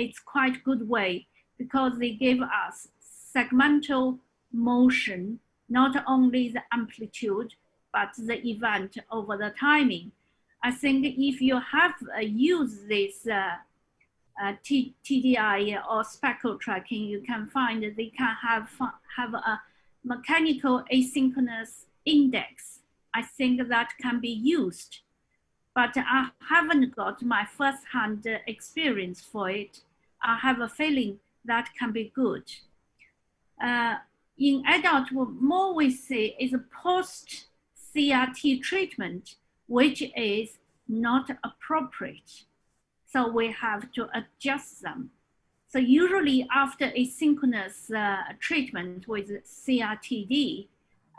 it's quite good way because they give us segmental motion, not only the amplitude, but the event over the timing. I think if you have used this TDI or speckle tracking, you can find that they can have a mechanical asynchronous index. I think that can be used, but I haven't got my first-hand experience for it. I have a feeling that can be good. In adult, more we see is a post-CRT treatment, which is not appropriate. So we have to adjust them. So usually after asynchronous treatment with CRTD,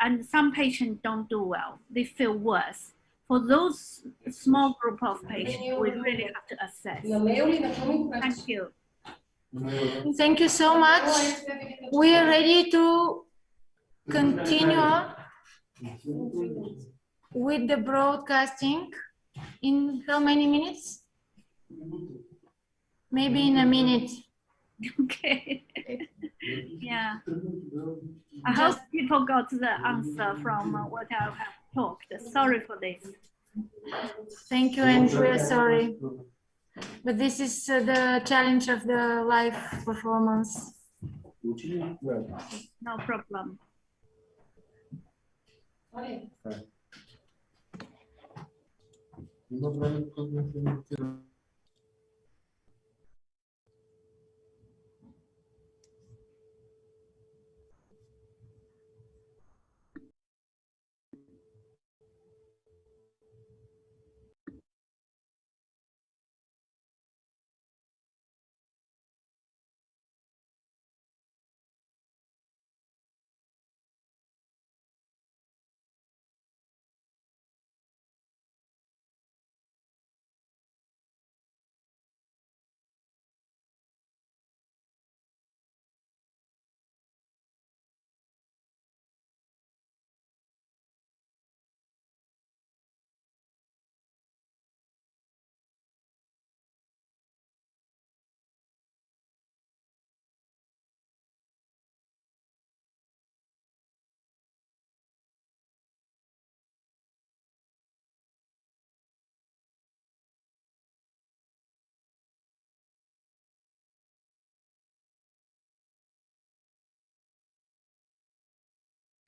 and some patients don't do well, they feel worse. For those small group of patients, we really have to assess. Thank you. Thank you so much. We are ready to continue with the broadcasting in how many minutes? Maybe in a minute. Okay. Yeah. I hope people got the answer from what I have talked. Sorry for this. Thank you, and we're sorry. But this is the challenge of the live performance. No problem.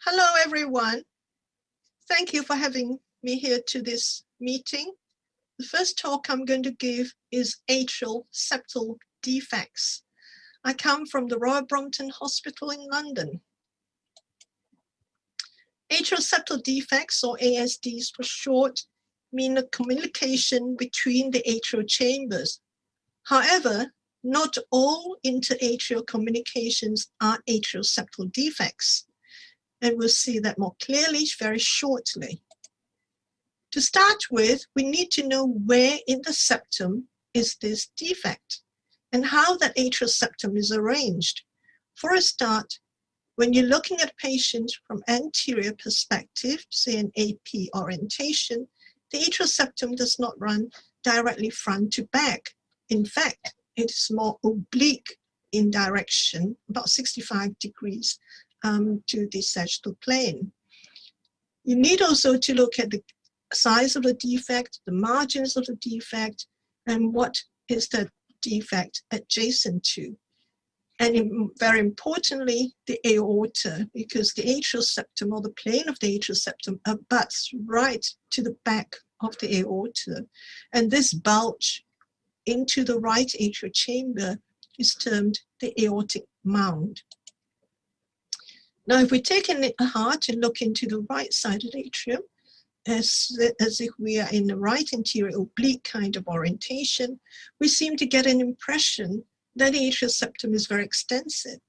Hello, everyone. Thank you for having me here to this meeting. The first talk I'm going to give is atrial septal defects. I come from the Royal Brompton Hospital in London. Atrial septal defects, or ASDs for short, mean a communication between the atrial chambers. However, not all interatrial communications are atrial septal defects, and we'll see that more clearly very shortly. To start with, we need to know where in the septum is this defect and how that atrial septum is arranged. For a start, when you're looking at a patient from anterior perspective, say an AP orientation, the atrial septum does not run directly front to back. In fact, it is more oblique in direction, about 65 degrees to the sagittal plane. You need also to look at the size of the defect, the margins of the defect, and what is the defect adjacent to. And very importantly, the aorta, because the atrial septum, or the plane of the atrial septum, abuts right to the back of the aorta. And this bulge into the right atrial chamber is termed the aortic mound. Now, if we take a heart and look into the right side of the atrium, as if we are in the right anterior oblique kind of orientation, we seem to get an impression that the atrial septum is very extensive.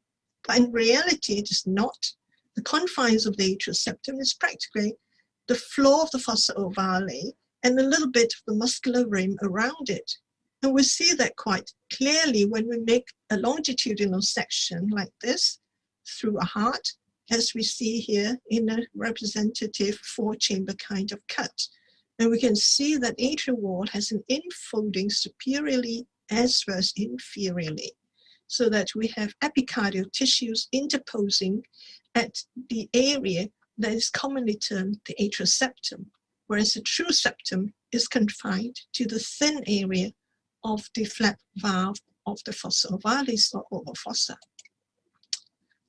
But in reality, it is not. The confines of the atrial septum is practically the floor of the fossa ovale and a little bit of the muscular rim around it. And we see that quite clearly when we make a longitudinal section like this through a heart, as we see here in a representative four-chamber kind of cut. And we can see that atrial wall has an infolding superiorly as well as inferiorly, so that we have epicardial tissues interposing at the area that is commonly termed the atrial septum, whereas the true septum is confined to the thin area of the flap valve of the fossa ovalis or ovifossa.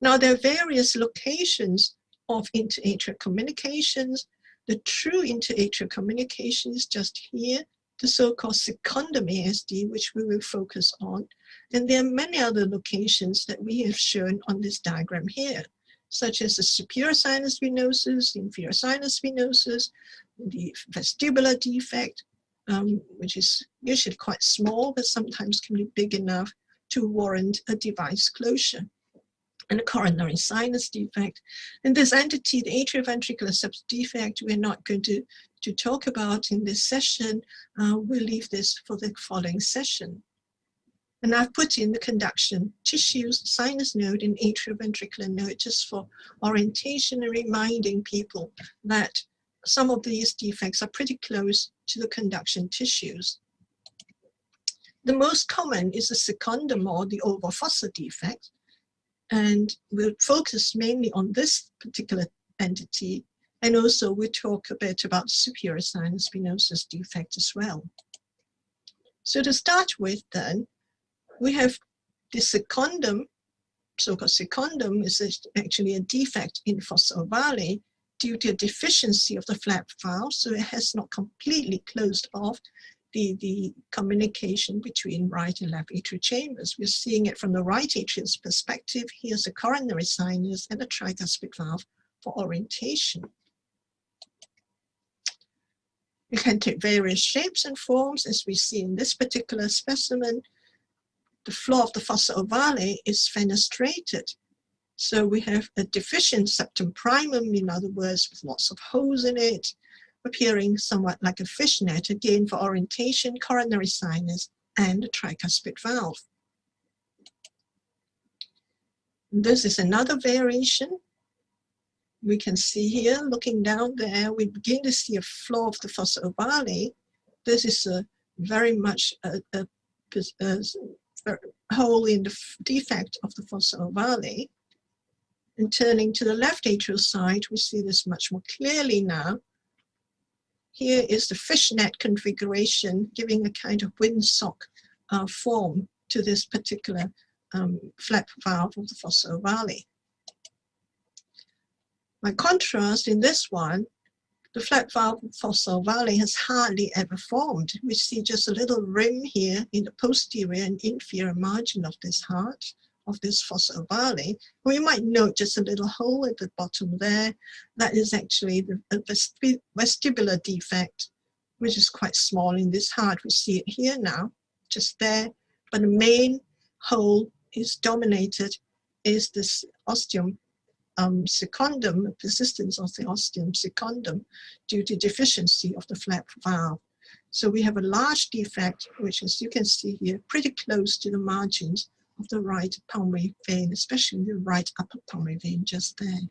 Now, there are various locations of interatrial communications. The true interatrial communication is just here, the so-called secundum ASD, which we will focus on. And there are many other locations that we have shown on this diagram here, such as the superior sinus venosus, inferior sinus venosus, the vestibular defect, which is usually quite small, but sometimes can be big enough to warrant a device closure, and a coronary sinus defect. And this entity, the atrioventricular septal defect, we're not going to talk about in this session. We'll leave this for the following session. And I've put in the conduction tissues, sinus node and atrioventricular node, just for orientation and reminding people that some of these defects are pretty close to the conduction tissues. The most common is the secundum or the ovifossa defect, and we'll focus mainly on this particular entity, and also we'll talk a bit about superior sinus venosus defect as well. So to start with then, we have the secundum, so-called secundum is actually a defect in fossa ovale due to a deficiency of the flap valve, so it has not completely closed off the communication between right and left atrial chambers. We're seeing it from the right atrial's perspective. Here's a coronary sinus and a tricuspid valve for orientation. It can take various shapes and forms, as we see in this particular specimen. The floor of the fossa ovale is fenestrated. So we have a deficient septum primum, in other words, with lots of holes in it, appearing somewhat like a fishnet, again for orientation, coronary sinus, and a tricuspid valve. This is another variation. We can see here, looking down there, we begin to see a floor of the fossa ovale. This is a very much a hole in the defect of the fossa ovale. And turning to the left atrial side, we see this much more clearly now. Here is the fishnet configuration, giving a kind of windsock form to this particular flap valve of the fossa ovale. By contrast, in this one, the flap valve of fossa ovale has hardly ever formed. We see just a little rim here in the posterior and inferior margin of this heart, of this fossa ovale. We might note just a little hole at the bottom there. That is actually the vestibular defect, which is quite small in this heart. We see it here now, just there. But the main hole is dominated, is this ostium secundum, persistence of the ostium secundum due to deficiency of the flap valve. So we have a large defect, which, as you can see here, pretty close to the margins of the right pulmonary vein, especially the right upper pulmonary vein just there.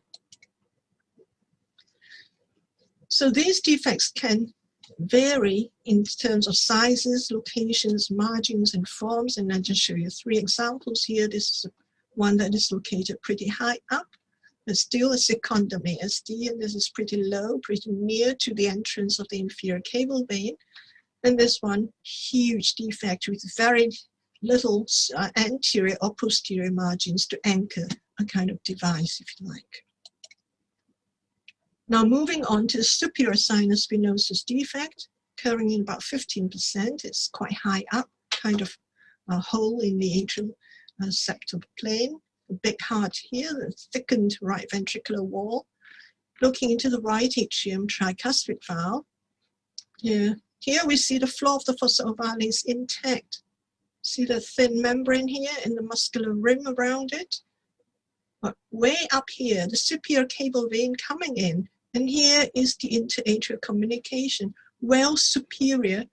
So these defects can vary in terms of sizes, locations, margins, and forms. And I'll just show you 3 examples here. This is one that is located pretty high up. There's still a secundum ASD, and this is pretty low, pretty near to the entrance of the inferior cable vein. And this one, huge defect with very little anterior or posterior margins to anchor a kind of device, if you like. Now moving on to the superior sinus venosus defect, occurring in about 15%. It's quite high up, kind of a hole in the atrial septal plane. A big heart here, the thickened right ventricular wall. Looking into the right atrium tricuspid valve. Here we see the floor of the fossa ovale is intact. See the thin membrane here and the muscular rim around it? But way up here, the superior cable vein coming in, and here is the interatrial communication, well superior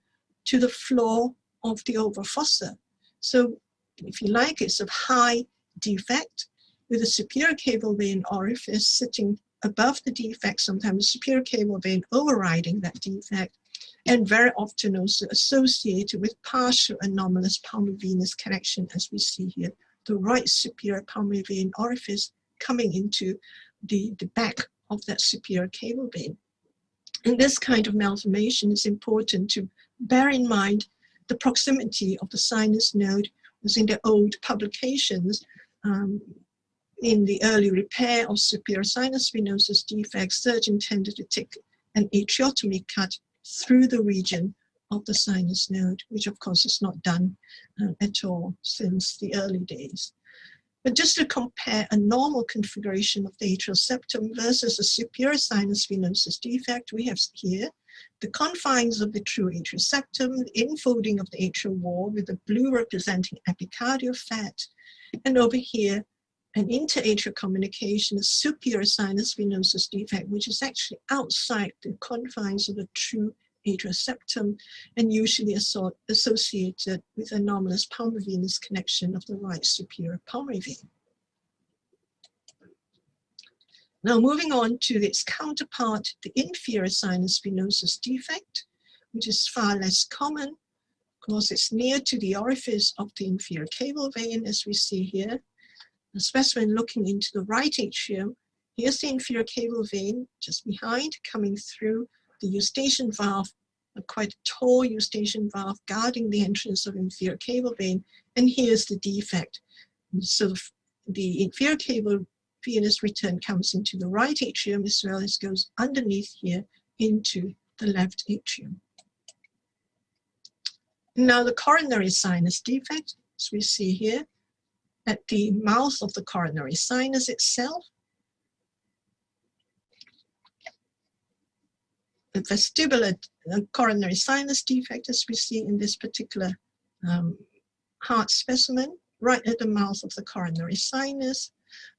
to the floor of the ovifossa. So, if you like, it's a high defect with a superior cable vein orifice sitting above the defect, sometimes the superior cable vein overriding that defect, and very often also associated with partial anomalous pulmonary venous connection, as we see here, the right superior pulmonary vein orifice coming into the back of that superior cable vein. And this kind of malformation is important to bear in mind the proximity of the sinus node. As in the old publications, in the early repair of superior sinus spinosis defects, surgeons tended to take an atriotomy cut through the region of the sinus node, which of course is not done at all since the early days. But just to compare a normal configuration of the atrial septum versus a superior sinus venosus defect, we have here the confines of the true atrial septum, the infolding of the atrial wall with the blue representing epicardial fat, and over here an interatrial communication, a superior sinus venosus defect, which is actually outside the confines of the true atrial septum and usually associated with anomalous pulmonary venous connection of the right superior pulmonary vein. Now moving on to its counterpart, the inferior sinus venosus defect, which is far less common because it's near to the orifice of the inferior cable vein, as we see here. The specimen looking into the right atrium, here's the inferior cable vein just behind, coming through the eustachian valve, a quite tall eustachian valve guarding the entrance of inferior cable vein, and here's the defect. So the inferior cable venous return comes into the right atrium as well as goes underneath here into the left atrium. Now the coronary sinus defect, as we see here, at the mouth of the coronary sinus itself. The vestibular coronary sinus defect, as we see in this particular heart specimen, right at the mouth of the coronary sinus,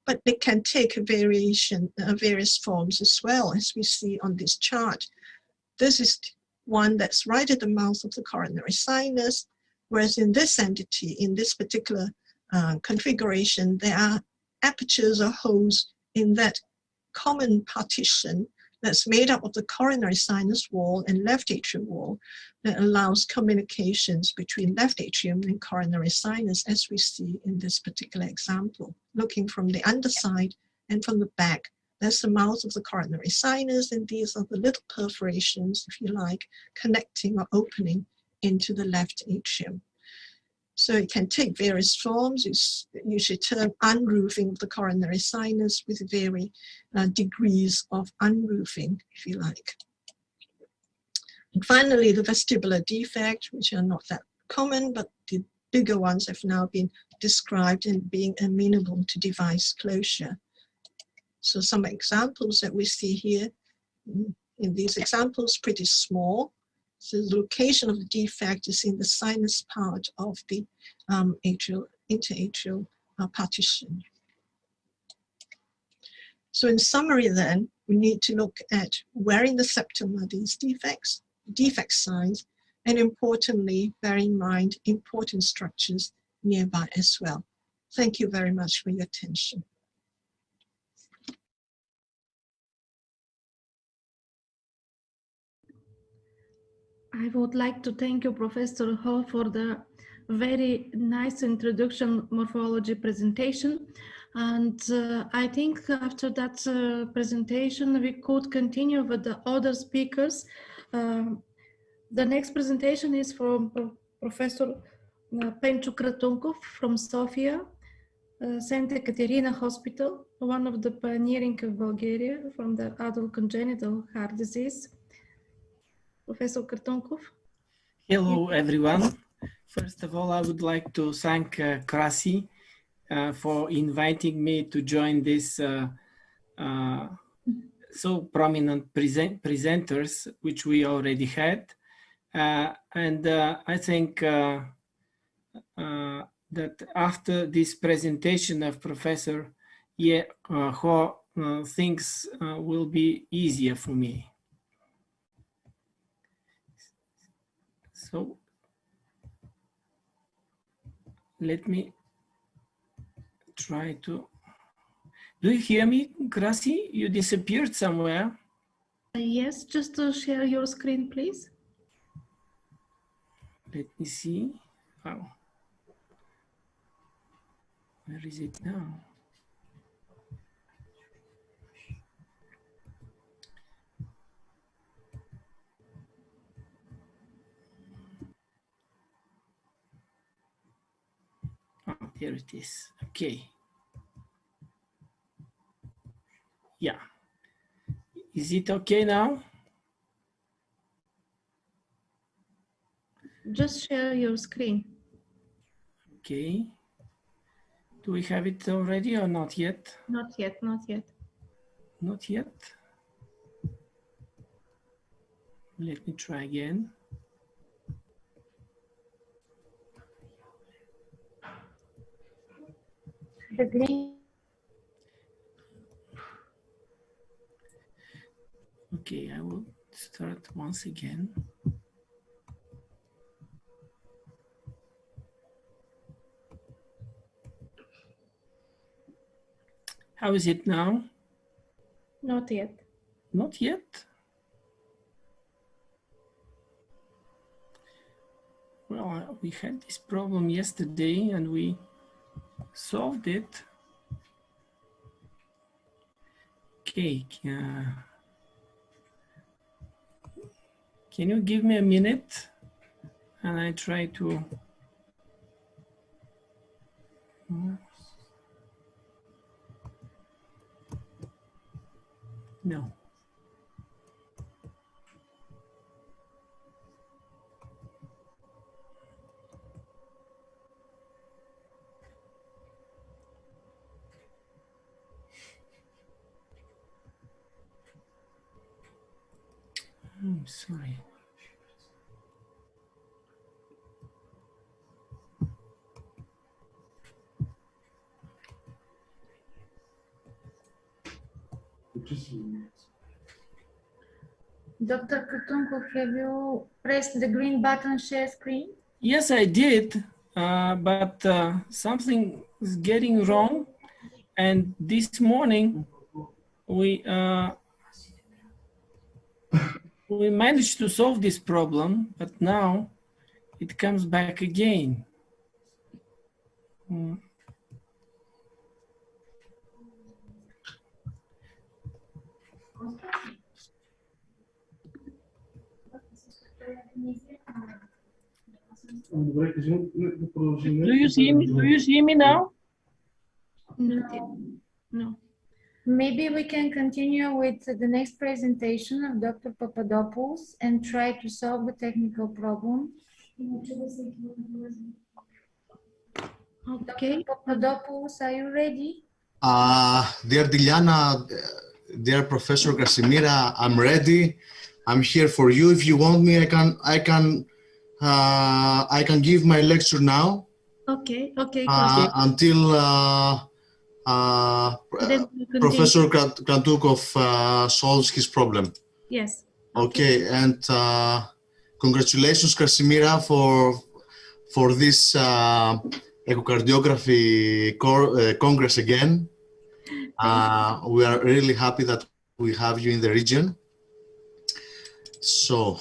but it can take a variation, various forms as well, as we see on this chart. This is one that's right at the mouth of the coronary sinus, whereas in this entity, in this particular configuration, there are apertures or holes in that common partition that's made up of the coronary sinus wall and left atrial wall that allows communications between left atrium and coronary sinus, as we see in this particular example. Looking from the underside and from the back, that's the mouth of the coronary sinus, and these are the little perforations, if you like, connecting or opening into the left atrium. So it can take various forms. It's usually termed unroofing of the coronary sinus with varying degrees of unroofing, if you like. And finally, the vestibular defect, which are not that common, but the bigger ones have now been described in being amenable to device closure. So some examples that we see here, in these examples, pretty small. So the location of the defect is in the sinus part of the interatrial partition. So in summary then, we need to look at where in the septum are these defects, defect size, and importantly, bear in mind important structures nearby as well. Thank you very much for your attention. I would like to thank you, Professor Ho, for the very nice introduction morphology presentation. And I think after that presentation, we could continue with the other speakers. The next presentation is from Professor Pencho Kratunkov from Sofia, St. Ekaterina Hospital, one of the pioneering of Bulgaria from the adult congenital heart disease. Professor Kratunkov. Hello, everyone. First of all, I would like to thank Krasi for inviting me to join this so prominent presenters, which we already had. And I think that after this presentation of Professor Ho, things will be easier for me. So let me try to. Do you hear me, Krasi? You disappeared somewhere. Yes, just to share your screen, please. Let me see. Oh, where is it now? Oh, here it is. Okay. Yeah. Is it okay now? Just share your screen. Okay. Do we have it already or not yet? Not yet, not yet. Not yet. Let me try again. The green. Okay, I will start once again. How is it now? Not yet. Not yet? Well, we had this problem yesterday and we solved it. Okay, can you give me a minute and I try to... No. I'm sorry. Dr. Kutunko, have you pressed the green button, share screen? Yes, I did, but something is getting wrong. And this morning, we managed to solve this problem, but now it comes back again. Do you see me? Do you see me now? Not yet. No. Maybe we can continue with the next presentation of Dr. Papadopoulos and try to solve the technical problem. Okay. Dr. Papadopoulos, are you ready? Dear Diliana, dear Professor Krasimira, I'm ready. I'm here for you. If you want me, I can give my lecture now. Okay. Okay. Until Professor Krantukov solves his problem. Yes. Okay, and congratulations, Krasimira, for this echocardiography congress again. We are really happy that we have you in the region. So,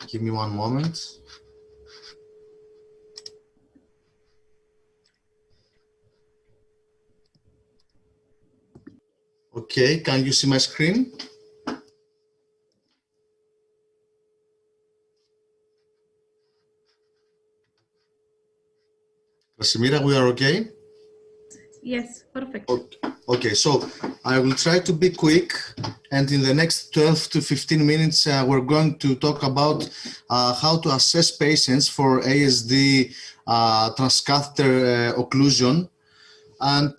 give me one moment. Okay, can you see my screen? Krasimira, we are okay? Yes, perfect. Okay, so I will try to be quick, and in the next 12 to 15 minutes, we're going to talk about how to assess patients for ASD transcatheter occlusion. And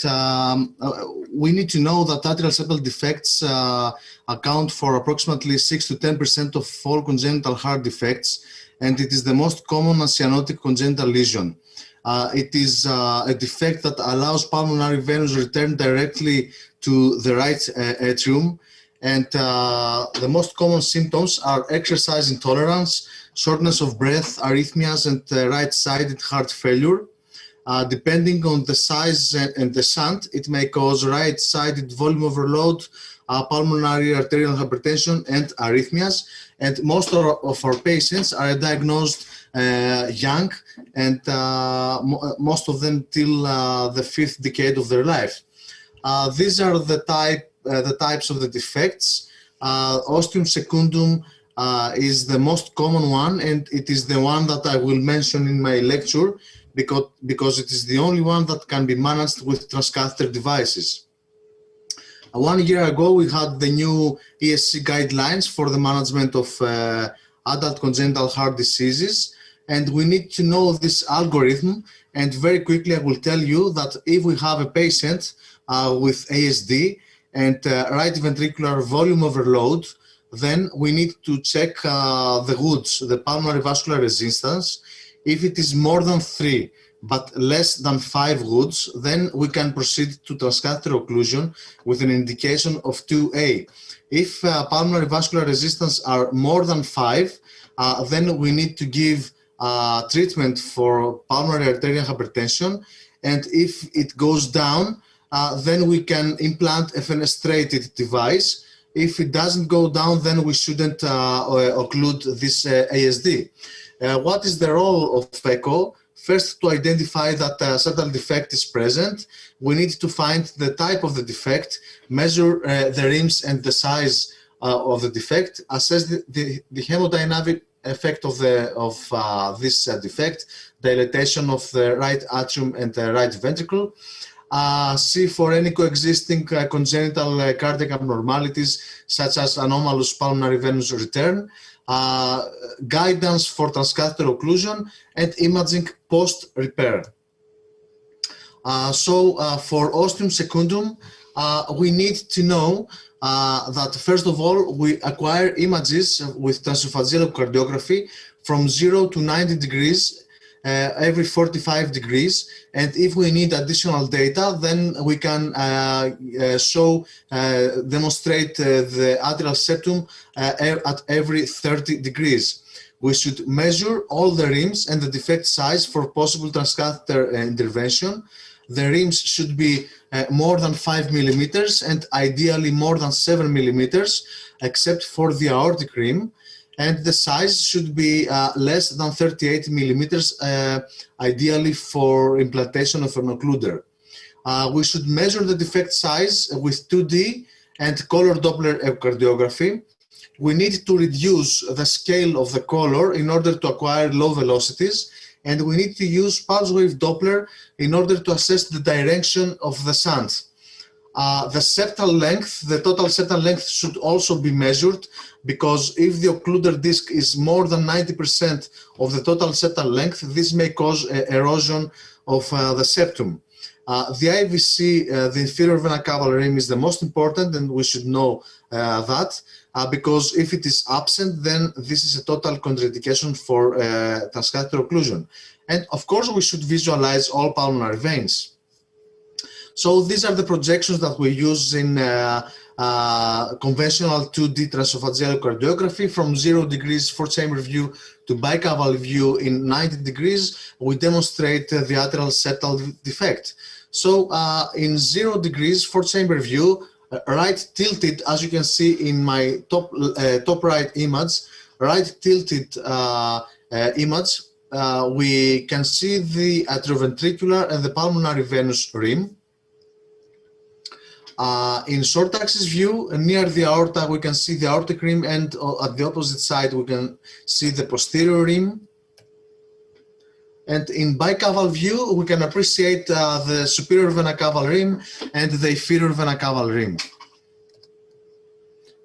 we need to know that atrial septal defects account for approximately 6 to 10% of all congenital heart defects, and it is the most common cyanotic congenital lesion. It is a defect that allows pulmonary venous return directly to the right atrium, and the most common symptoms are exercise intolerance, shortness of breath, arrhythmias, and right-sided heart failure. Depending on the size and the shunt, it may cause right-sided volume overload pulmonary arterial hypertension and arrhythmias. And most of our patients are diagnosed young, and most of them till the 5th decade of their life. These are the types of the defects. Ostium secundum is the most common one, and it is the one that I will mention in my lecture because it is the only one that can be managed with transcatheter devices. 1 year ago, we had the new ESC guidelines for the management of adult congenital heart diseases, and we need to know this algorithm. And very quickly, I will tell you that if we have a patient with ASD and right ventricular volume overload, then we need to check the WOODS, the pulmonary vascular resistance. If it is more than 3 but less than 5 WOODS, then we can proceed to transcatheter occlusion with an indication of 2A. If pulmonary vascular resistance are more than 5, then we need to give treatment for pulmonary arterial hypertension. And if it goes down, then we can implant a fenestrated device. If it doesn't go down, then we shouldn't occlude this ASD. What is the role of Feko? First, to identify that a septal defect is present, we need to find the type of the defect, measure the rims and the size of the defect, assess the hemodynamic effect of this defect, dilatation of the right atrium and the right ventricle, see for any coexisting congenital cardiac abnormalities such as anomalous pulmonary venous return, guidance for transcatheter occlusion, and imaging post-repair. For ostium secundum, we need to know that first of all, we acquire images with transesophageal echocardiography from 0 to 90 degrees every 45 degrees. And if we need additional data, then we can demonstrate the atrial septum at every 30 degrees. We should measure all the rims and the defect size for possible transcatheter intervention. The rims should be more than 5 millimeters and ideally more than 7 millimeters, except for the aortic rim. And the size should be less than 38 millimeters, ideally for implantation of an occluder. We should measure the defect size with 2D and color Doppler echocardiography. We need to reduce the scale of the color in order to acquire low velocities, and we need to use pulse wave Doppler in order to assess the direction of the shunt. The septal length, the total septal length should also be measured, because if the occluder disc is more than 90% of the total septal length, this may cause erosion of the septum. The IVC, the inferior vena cava rim, is the most important, and we should know that, because if it is absent, then this is a total contraindication for transcatheter occlusion. And of course, we should visualize all pulmonary veins. So these are the projections that we use in conventional 2D transesophageal echocardiography. From 0 degrees four-chamber view to bicaval view in 90 degrees, we demonstrate the atrial septal defect. So in 0 degrees four-chamber view, right tilted, as you can see in my top right image, right tilted image, we can see the atrioventricular and the pulmonary venous rim. In short axis view, near the aorta, we can see the aortic rim, and at the opposite side, we can see the posterior rim. And in bicaval view, we can appreciate the superior vena cava rim and the inferior vena cava rim.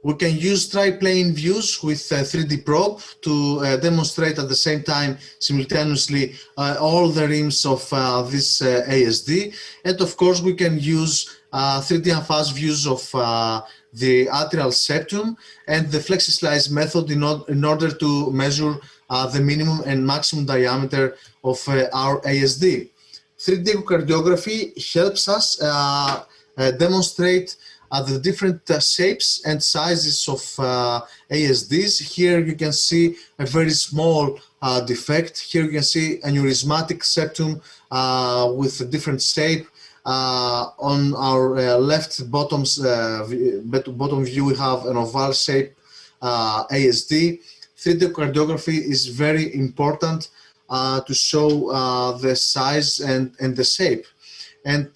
We can use triplane views with 3D probe to demonstrate at the same time, simultaneously, all the rims of this ASD. And of course, we can use 3D and fast views of the atrial septum and the flexi-slice method in order to measure the minimum and maximum diameter of our ASD. 3D echocardiography helps us demonstrate the different shapes and sizes of ASDs. Here you can see a very small defect. Here you can see aneurysmatic septum with a different shape. On our left bottom view, we have an oval shape ASD. 3D echocardiography is very important to show the size and the shape. And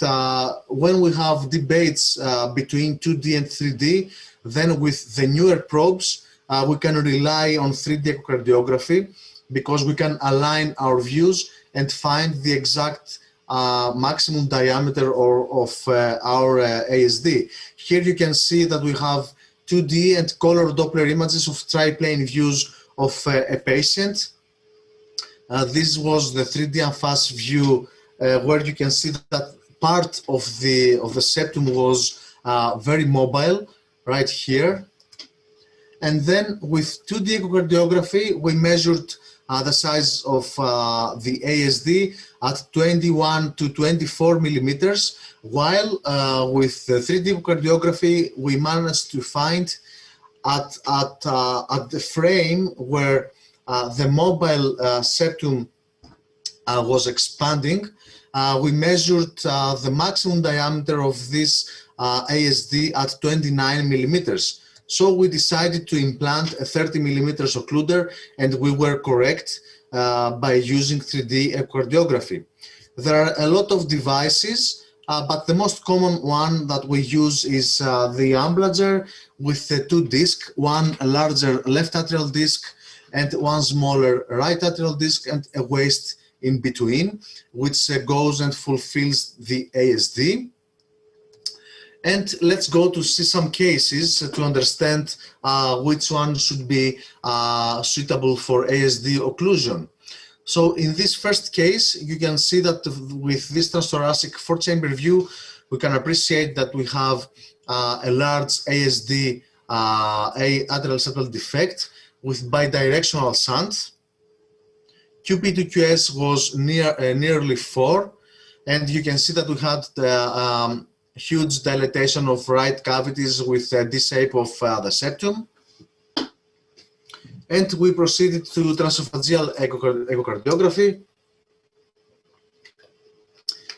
when we have debates between 2D and 3D, then with the newer probes, we can rely on 3D echocardiography because we can align our views and find the exact maximum diameter of our ASD. Here you can see that we have 2D and color Doppler images of triplane views of a patient. This was the 3D and fast view where you can see that part of the septum was very mobile right here. And then with 2D echocardiography, we measured the size of the ASD at 21 to 24 millimeters, while with the 3D echocardiography, we managed to find at the frame where the mobile septum was expanding, we measured the maximum diameter of this ASD at 29 millimeters. So we decided to implant a 30 millimeters occluder, and we were correct by using 3D echocardiography. There are a lot of devices, but the most common one that we use is the Amblager with the two discs, one larger left atrial disc and one smaller right atrial disc and a waist in between, which goes and fulfills the ASD. And let's go to see some cases to understand which one should be suitable for ASD occlusion. So in this first case, you can see that with this transthoracic 4-chamber view, we can appreciate that we have a large ASD atrial septal defect with bidirectional shunt. QP to QS was nearly 4, and you can see that we had the huge dilatation of right cavities with a D-shape of the septum. And we proceeded to transesophageal echocardiography.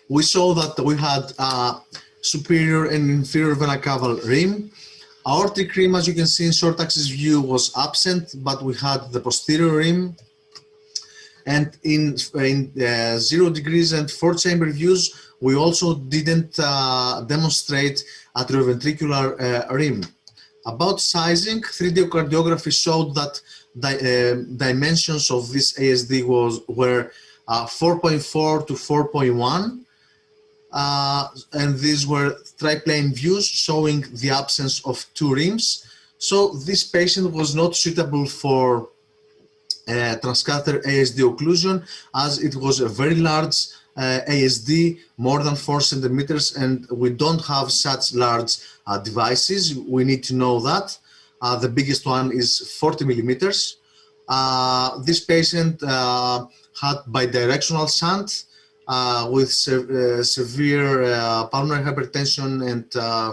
We saw that we had superior and inferior vena cava rim. Aortic rim, as you can see in short axis view, was absent, but we had the posterior rim. And in 0 degrees and 4-chamber views, we also didn't demonstrate atrioventricular rim. About sizing, 3D echocardiography showed that dimensions of this ASD were 4.4 to 4.1. And these were triplane views showing the absence of 2 rims. So this patient was not suitable for transcatheter ASD occlusion, as it was a very large ASD, more than 4 centimeters, and we don't have such large devices. We need to know that. The biggest one is 40 millimeters. This patient had bidirectional shunt with severe pulmonary hypertension and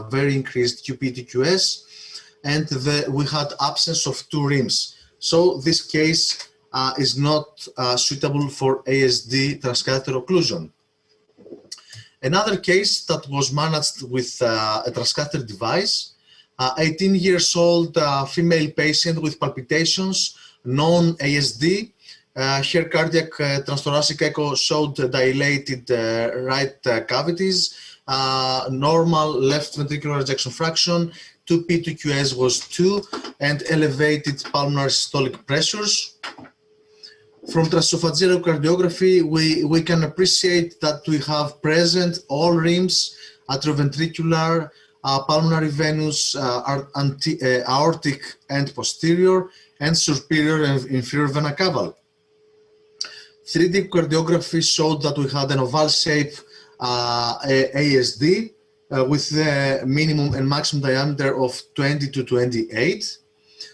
very increased QP to QS, and we had absence of 2 rims. So this case is not suitable for ASD transcatheter occlusion. Another case that was managed with a transcatheter device, 18 years old female patient with palpitations, known ASD. Her cardiac transthoracic echo showed dilated right cavities, normal left ventricular ejection fraction, 2P to QS was 2, and elevated pulmonary systolic pressures. From transesophageal echocardiography, we can appreciate that we have present all rims, atrioventricular, pulmonary venous, aortic and posterior, and superior and inferior vena cava. 3D echocardiography showed that we had an oval shape ASD with the minimum and maximum diameter of 20 to 28.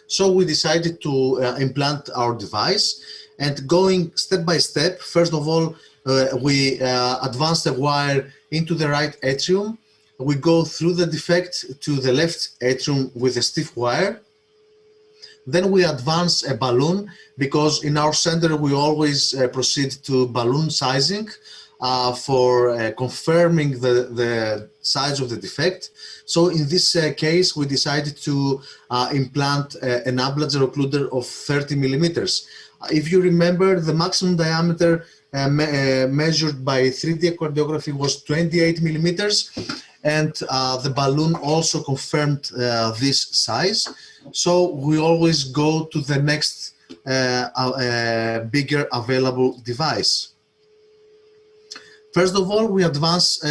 So we decided to implant our device, and going step by step, first of all, we advance the wire into the right atrium. We go through the defect to the left atrium with a stiff wire. Then we advance a balloon, because in our center we always proceed to balloon sizing. for confirming the size of the defect. So in this case, we decided to implant an ambulatory occluder of 30 millimeters. If you remember, the maximum diameter measured by 3D echocardiography was 28 millimeters, and the balloon also confirmed this size. So we always go to the next bigger available device. First of all, we advance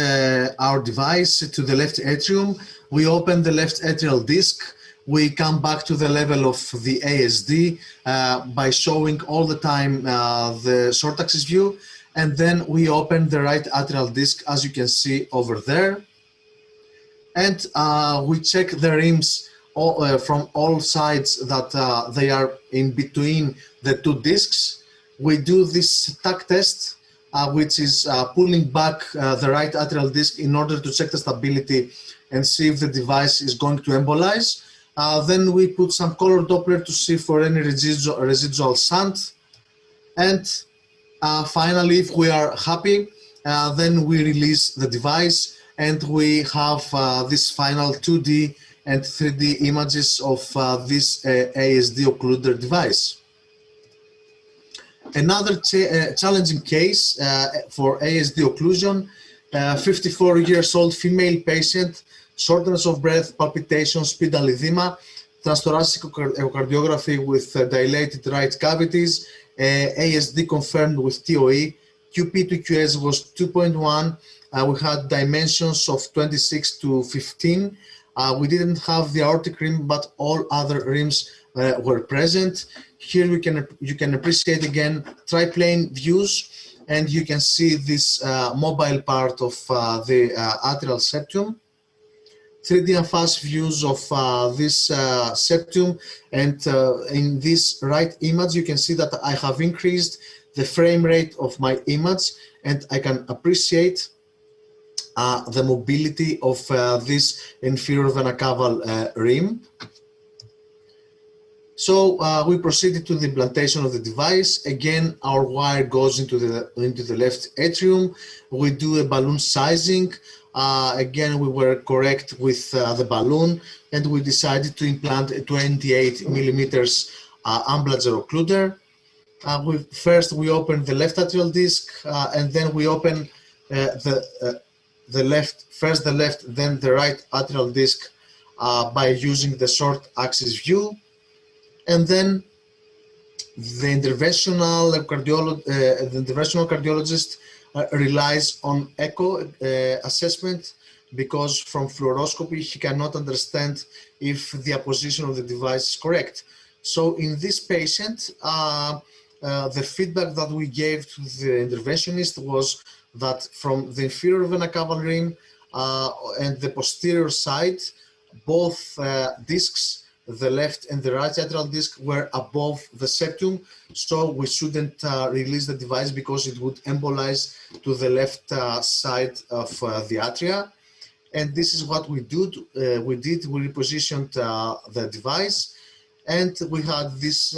our device to the left atrium. We open the left atrial disc. We come back to the level of the ASD by showing all the time the short axis view. And then we open the right atrial disc, as you can see over there. And we check the rims from all sides that they are in between the two discs. We do this tack test, which is pulling back the right atrial disc in order to check the stability and see if the device is going to embolize. Then we put some color Doppler to see for any residual shunt. And finally, if we are happy, then we release the device and we have this final 2D and 3D images of this ASD occluder device. Another challenging case for ASD occlusion, 54 years old female patient, shortness of breath, palpitations, pedal edema, transthoracic echocardiography with dilated right cavities, ASD confirmed with TOE, QP to QS was 2.1, we had dimensions of 26 to 15, we didn't have the aortic rim, but all other rims were present. Here you can appreciate again triplane views, and you can see this mobile part of the atrial septum. 3D and fast views of this septum, and in this right image you can see that I have increased the frame rate of my image, and I can appreciate the mobility of this inferior vena cava rim. So we proceeded to the implantation of the device. Again, our wire goes into the left atrium. We do a balloon sizing. Again, we were correct with the balloon, and we decided to implant a 28 millimeters ambulatory occluder. First, we open the left atrial disc, and then we open the left, first the left, then the right atrial disc by using the short axis view. And then the interventional cardiologist relies on echo assessment, because from fluoroscopy he cannot understand if the apposition of the device is correct. So in this patient, the feedback that we gave to the interventionist was that from the inferior vena cava rim and the posterior side, both discs, the left and the right atrial disc, were above the septum, so we shouldn't release the device because it would embolize to the left side of the atria. And this is what we did. We repositioned the device, and we had this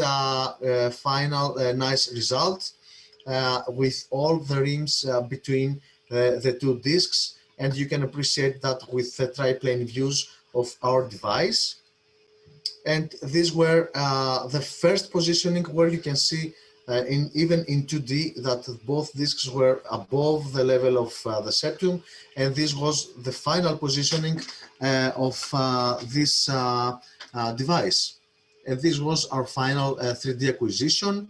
final nice result with all the rims between the two discs, and you can appreciate that with the triplane views of our device. And these were the first positioning where you can see even in 2D that both discs were above the level of the septum, and this was the final positioning of this device. And this was our final 3D acquisition.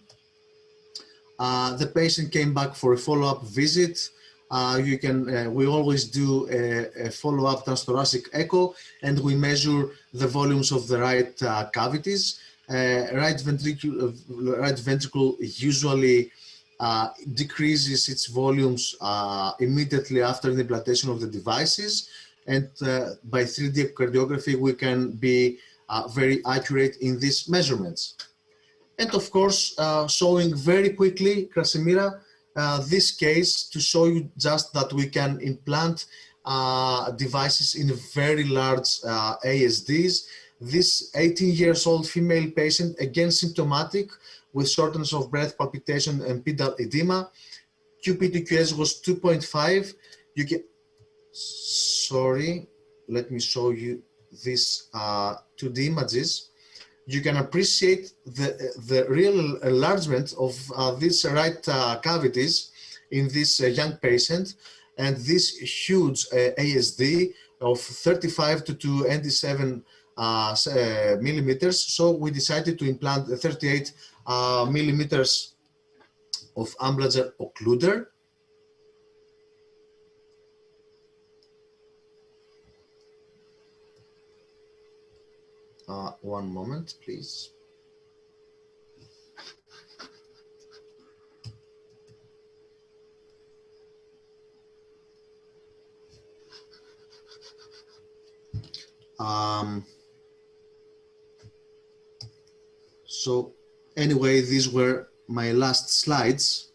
The patient came back for a follow-up visit. We always do a follow-up transthoracic echo, and we measure the volumes of the right cavities. Right ventricle usually decreases its volumes immediately after the implantation of the devices, and by 3D echocardiography we can be very accurate in these measurements. And of course, showing very quickly, Krasimira, this case to show you just that we can implant devices in very large ASDs. This 18 years old female patient, again symptomatic with shortness of breath, palpitation and pedal edema. QP2QS was 2.5. You can, sorry, let me show you these 2D images. You can appreciate the real enlargement of these right cavities in this young patient, and this huge ASD of 35 to 27 millimeters. So we decided to implant 38 millimeters of ambulatory occluder. One moment, please. So anyway, these were my last slides.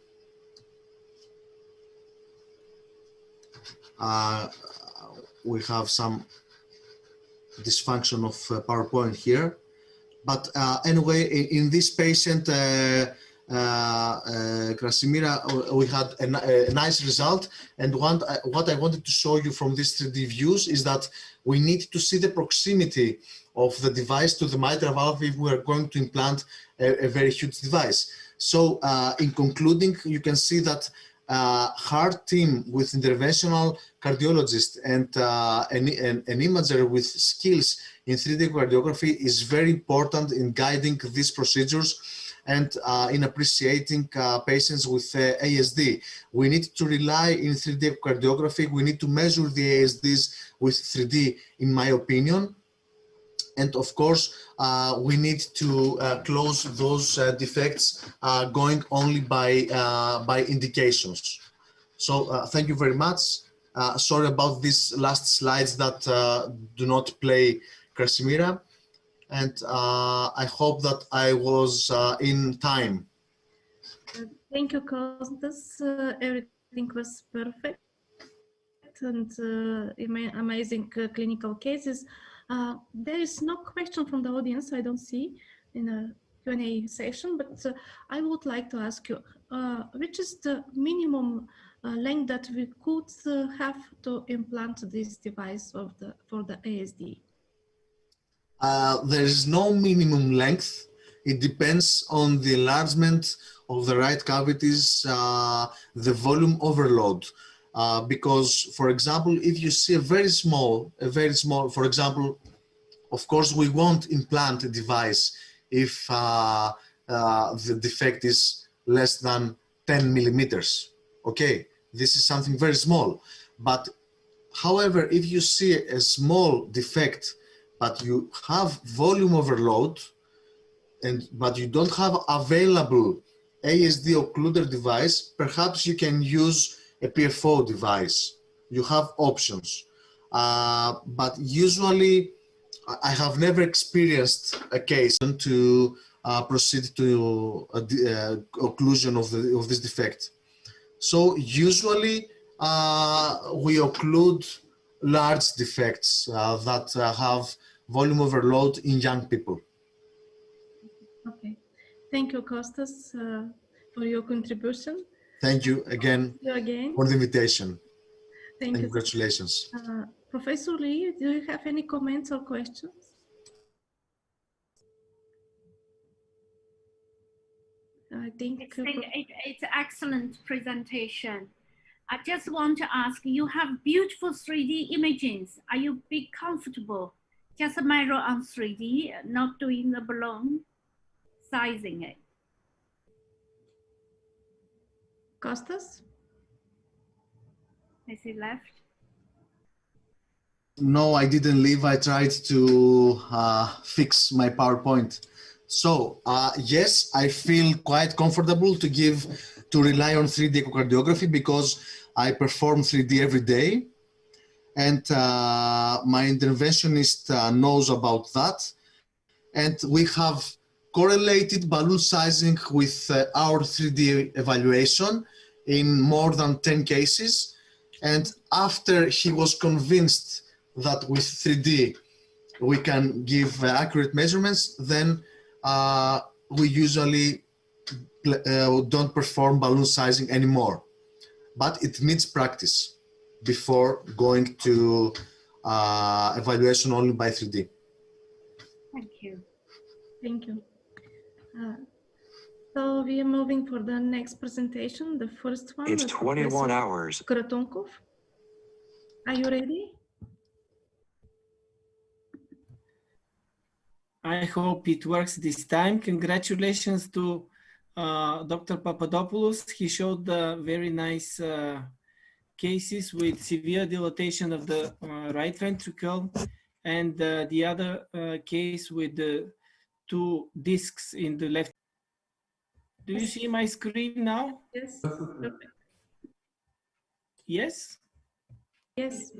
We have some dysfunction of PowerPoint here, but anyway, in this patient, Krasimira, we had a nice result. And what I wanted to show you from these 3D views is that we need to see the proximity of the device to the mitral valve if we are going to implant a very huge device. So in concluding, you can see that heart team with interventional cardiologist and an imager with skills in 3D cardiography is very important in guiding these procedures and in appreciating patients with ASD. We need to rely in 3D cardiography. We need to measure the ASDs with 3D, in my opinion. And of course, we need to close those defects going only by indications. So thank you very much. Sorry about these last slides that do not play Krasimira. And I hope that I was in time. Thank you, Costas. Everything was perfect and amazing clinical cases. There is no question from the audience, I don't see in a Q&A session, but I would like to ask you, which is the minimum length that we could have to implant this device for the ASD? There is no minimum length. It depends on the enlargement of the right cavities, the volume overload. Because, for example, if you see a very small, for example, of course, we won't implant a device if the defect is less than 10 millimeters. Okay, this is something very small. But, however, if you see a small defect, but you have volume overload, but you don't have available ASD occluder device, perhaps you can use a PFO device. You have options. But usually, I have never experienced a case to proceed to occlusion of this defect. So usually, we occlude large defects that have volume overload in young people. Okay. Thank you, Costas, for your contribution. Thank you again, for the invitation. Thank you. Congratulations. Professor Lee, do you have any comments or questions? I think it's an excellent presentation. I just want to ask, you have beautiful 3D images. Are you be comfortable just measure on 3D, not doing the balloon sizing it? Costas? Is he left? No, I didn't leave. I tried to fix my PowerPoint. So yes, I feel quite comfortable to rely on 3D echocardiography because I perform 3D every day, and my interventionist knows about that. And we have correlated balloon sizing with our 3D evaluation in more than 10 cases. And after he was convinced that with 3D we can give accurate measurements, then we usually don't perform balloon sizing anymore. but it needs practice before going to evaluation only by 3D. Thank you. Thank you. So we are moving for the next presentation. The first one. It's 21 hours. Kratonkov. Are you ready? I hope it works this time. Congratulations to Dr. Papadopoulos. He showed the very nice cases with severe dilatation of the right ventricle, and the other case with the two discs in the left. Do you see my screen now? Yes. Perfect. Yes? Yes.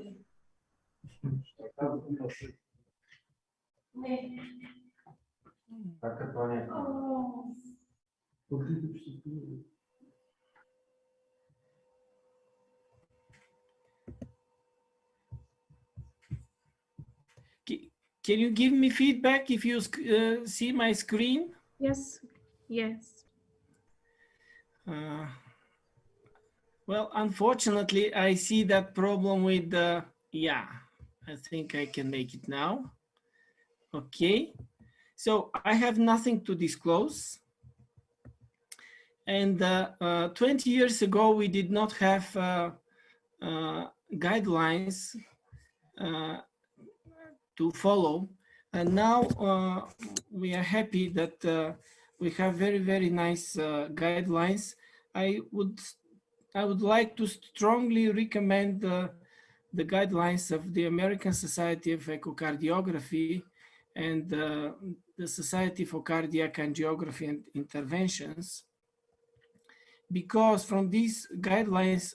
Can you give me feedback if you see my screen? Yes. Yes. Well, unfortunately, I see that problem with the, yeah, I think I can make it now. Okay, so I have nothing to disclose. And 20 years ago, we did not have guidelines to follow. And now we are happy that we have very, very nice guidelines. I would like to strongly recommend the guidelines of the American Society of Echocardiography and the Society for Cardiac Angiography and Interventions, because from these guidelines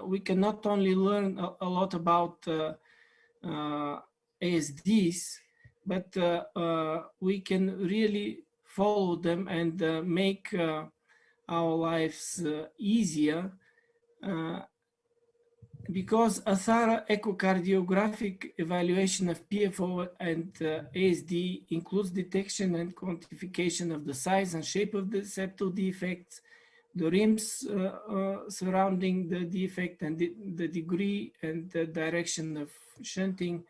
we can not only learn a lot about ASDs, but we can really follow them and make our lives easier, because a thorough echocardiographic evaluation of PFO and ASD includes detection and quantification of the size and shape of the septal defects, the rims surrounding the defect, and the degree and the direction of shunting,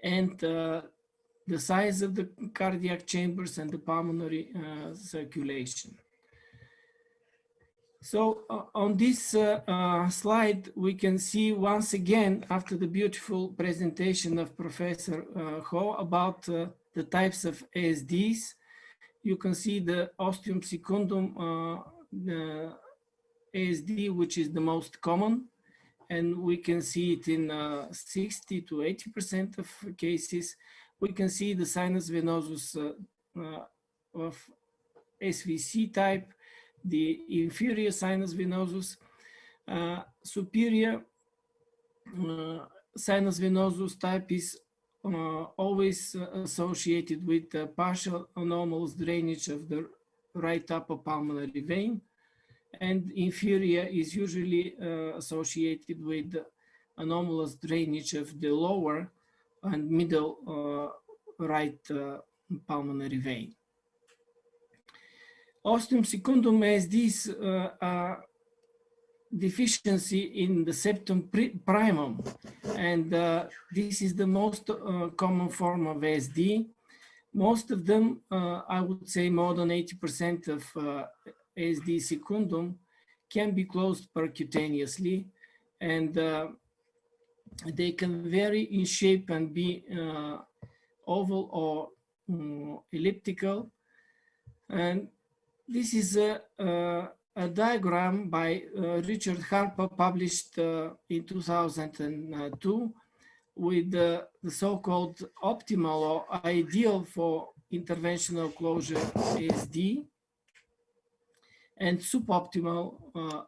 and the size of the cardiac chambers and the pulmonary circulation. So on this slide, we can see once again, after the beautiful presentation of Professor Ho about the types of ASDs, you can see the ostium secundum ASD, which is the most common, and we can see it in 60 to 80% of cases. We can see the sinus venosus of SVC type, the inferior sinus venosus, superior sinus venosus type is always associated with partial anomalous drainage of the right upper pulmonary vein, and inferior is usually associated with anomalous drainage of the lower and middle right pulmonary vein. Ostium secundum ASDs are deficiency in the septum primum, and this is the most common form of ASD. Most of them, I would say more than 80% of ASD secundum can be closed percutaneously, and they can vary in shape and be oval or elliptical. And this is a diagram by Richard Harper, published in 2002, with the so-called optimal or ideal for interventional closure ASD and suboptimal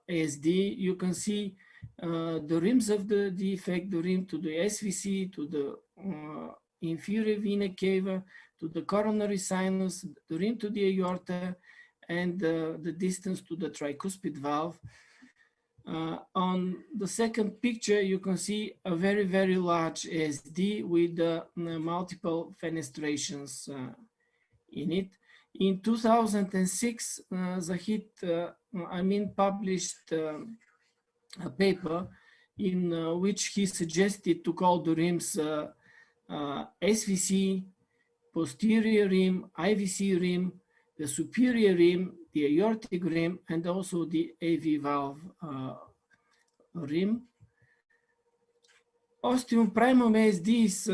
ASD. You can see the rims of the defect, the rim to the SVC, to the inferior vena cava, to the coronary sinus, the rim to the aorta, and the distance to the tricuspid valve. On the second picture, you can see a very, very large ASD with multiple fenestrations in it. In 2006, Zahid published a paper in which he suggested to call the rims SVC, posterior rim, IVC rim, the superior rim, the aortic rim, and also the AV valve rim. Ostium primum ASDs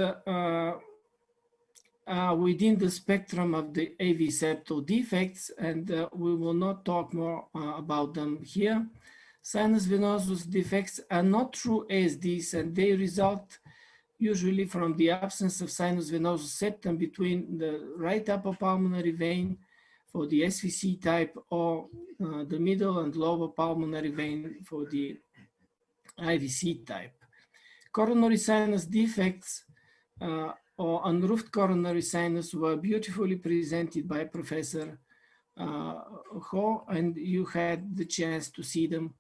are within the spectrum of the AV septal defects, and we will not talk more about them here. Sinus venosus defects are not true ASDs, and they result usually from the absence of sinus venosus septum between the right upper pulmonary vein for the SVC type or the middle and lower pulmonary vein for the IVC type. Coronary sinus defects or unroofed coronary sinus were beautifully presented by Professor Ho, and you had the chance to see them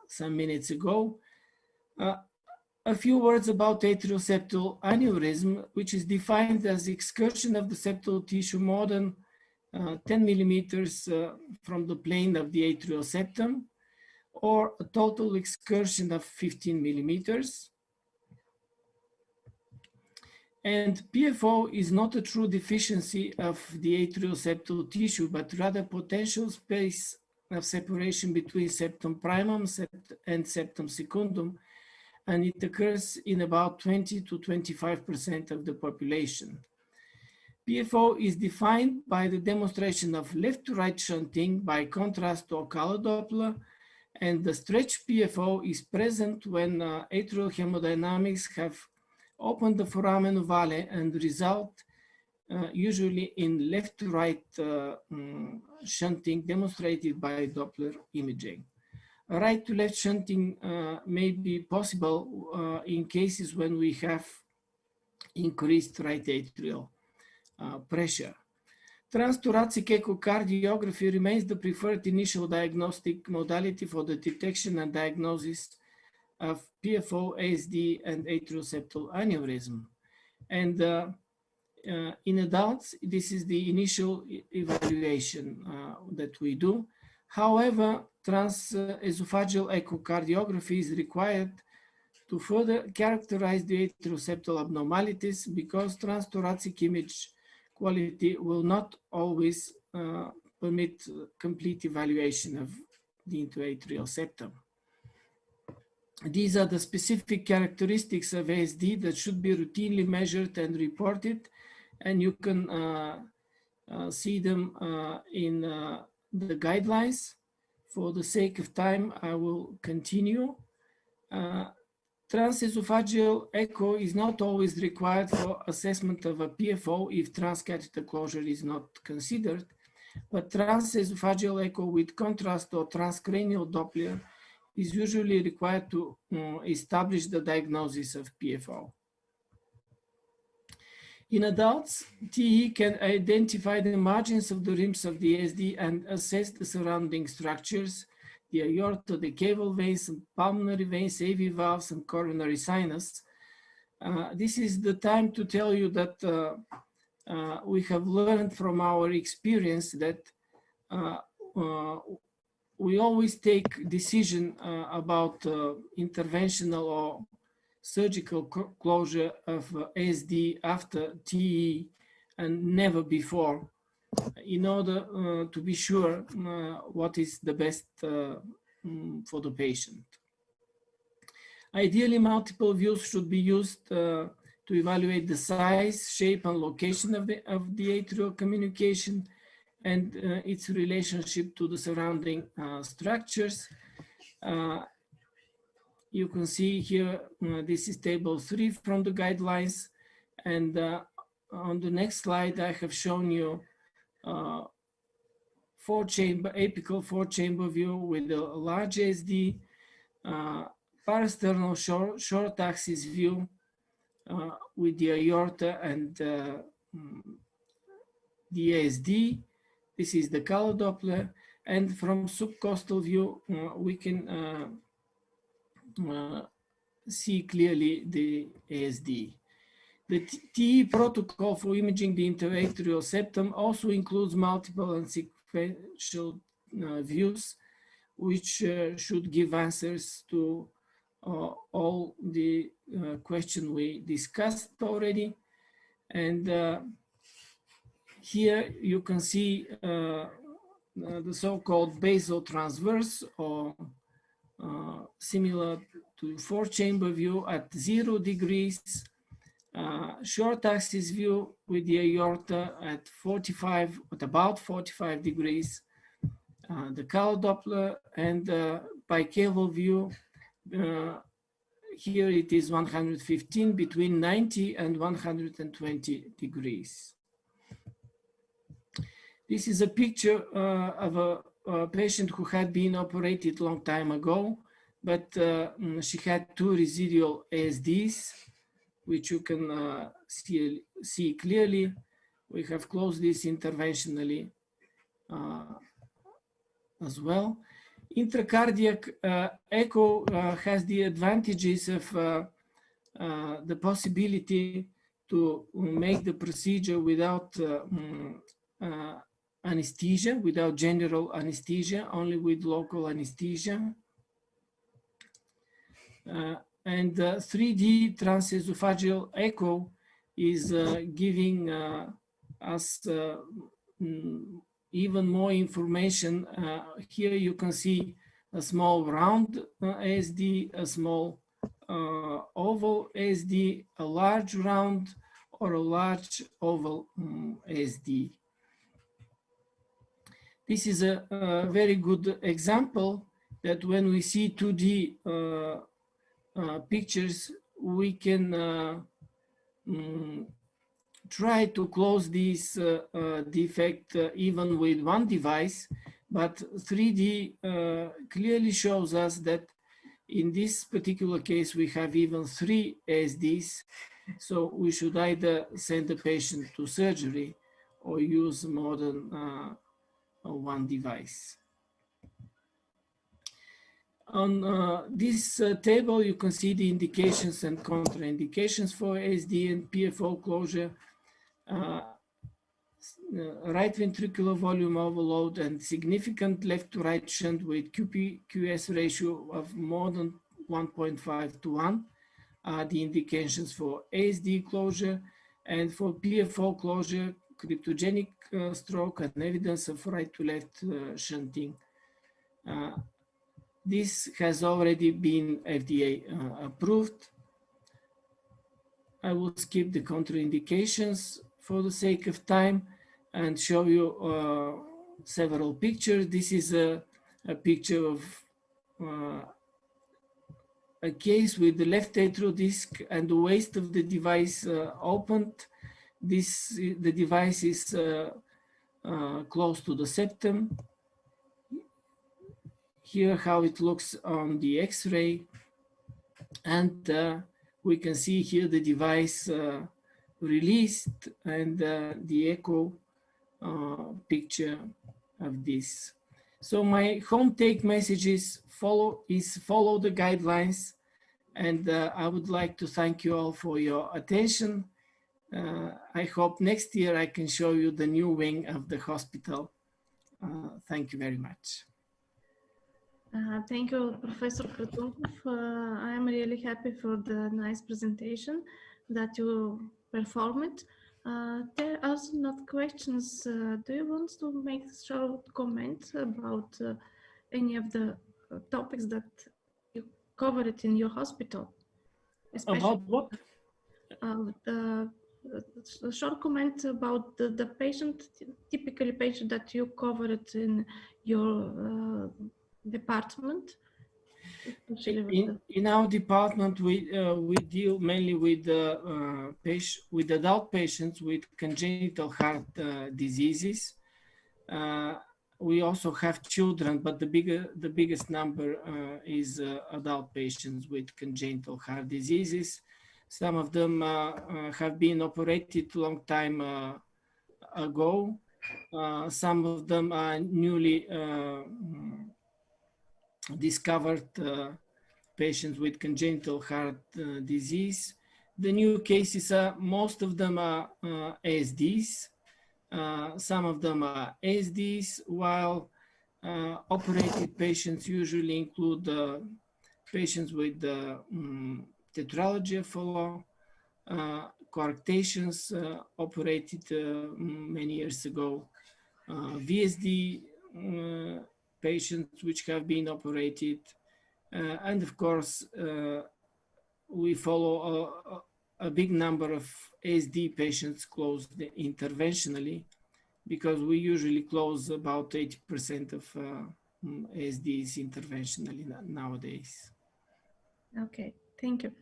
some minutes ago. A few words about atrial septal aneurysm, which is defined as excursion of the septal tissue more than 10 millimeters from the plane of the atrial septum, or a total excursion of 15 millimeters. And PFO is not a true deficiency of the atrial septal tissue, but rather potential space of separation between septum primum and septum secundum, and it occurs in about 20 to 25% of the population. PFO is defined by the demonstration of left to right shunting by contrast or color Doppler, and the stretch PFO is present when atrial hemodynamics have opened the foramen ovale and result usually in left to right shunting demonstrated by Doppler imaging. Right to left shunting may be possible in cases when we have increased right atrial pressure. Transthoracic echocardiography remains the preferred initial diagnostic modality for the detection and diagnosis of PFO, ASD, and atrial septal aneurysm. And in adults, this is the initial evaluation that we do. However, transesophageal echocardiography is required to further characterize the atrial septal abnormalities, because transthoracic image quality will not always permit complete evaluation of the intra-atrial septum. These are the specific characteristics of ASD that should be routinely measured and reported, and you can see them in the guidelines. For the sake of time, I will continue. Transesophageal echo is not always required for assessment of a PFO if transcatheter closure is not considered, but transesophageal echo with contrast or transcranial Doppler is usually required to establish the diagnosis of PFO. In adults, TE can identify the margins of the rims of the ASD and assess the surrounding structures, the aorta, the caval veins, and pulmonary veins, AV valves, and coronary sinus. This is the time to tell you that we have learned from our experience that we always take decision about interventional or surgical closure of ASD after TE and never before, in order to be sure what is the best for the patient. Ideally, multiple views should be used to evaluate the size, shape, and location of the atrial communication and its relationship to the surrounding structures. You can see here, this is table 3 from the guidelines. And on the next slide, I have shown you apical 4-chamber view with a large ASD, parasternal short axis view with the aorta and the ASD. This is the color Doppler. And from subcostal view, we can see clearly the ASD. The TE protocol for imaging the interatrial septum also includes multiple and sequential views, which should give answers to all the questions we discussed already. And here you can see the so-called basal transverse, or similar to four-chamber view at 0 degrees, short axis view with the aorta at about 45 degrees, the Cal Doppler, and bicaval view. Here it is 115, between 90 and 120 degrees. This is a picture of a patient who had been operated a long time ago, but she had 2 residual ASDs, which you can see clearly. We have closed this interventionally as well. Intracardiac echo has the advantages of the possibility to make the procedure without anesthesia, without general anesthesia, only with local anesthesia. And 3D transesophageal echo is giving us even more information. Here you can see a small round ASD, a small oval ASD, a large round, or a large oval ASD. This is a very good example that when we see 2D pictures, we can try to close this defect even with one device, but 3D clearly shows us that in this particular case, we have even 3 ASDs. So we should either send the patient to surgery or use more than one device. On this table, you can see the indications and contraindications for ASD and PFO closure. Right ventricular volume overload and significant left to right shunt with QP-QS ratio of more than 1.5 to 1 are the indications for ASD closure, and for PFO closure, cryptogenic stroke and evidence of right to left shunting. This has already been FDA approved. I will skip the contraindications for the sake of time and show you several pictures. This is a picture of a case with the left atrial disc and the waist of the device opened. The device is close to the septum. Here how it looks on the X-ray, and we can see here the device released and the echo picture of this. So my home take message is follow the guidelines, and I would like to thank you all for your attention. I hope next year I can show you the new wing of the hospital. Thank you very much. Thank you, Professor Kratunkov. I am really happy for the nice presentation that you performed. There are also not questions. Do you want to make a short comment about any of the topics that you covered in your hospital? About what? A short comment about the patient, typically patient that you covered in your department. In our department, we deal mainly with adult patients with congenital heart diseases. We also have children, but the biggest number is adult patients with congenital heart diseases. Some of them have been operated a long time ago. Some of them are newly discovered patients with congenital heart disease. The new cases are, most of them are ASDs. Some of them are ASDs, while Operated patients usually include patients with tetralogy follow, coarctations operated many years ago, VSD patients which have been operated, and of course we follow a big number of ASD patients closed interventionally, because we usually close about 80% of ASDs interventionally nowadays. Okay, thank you.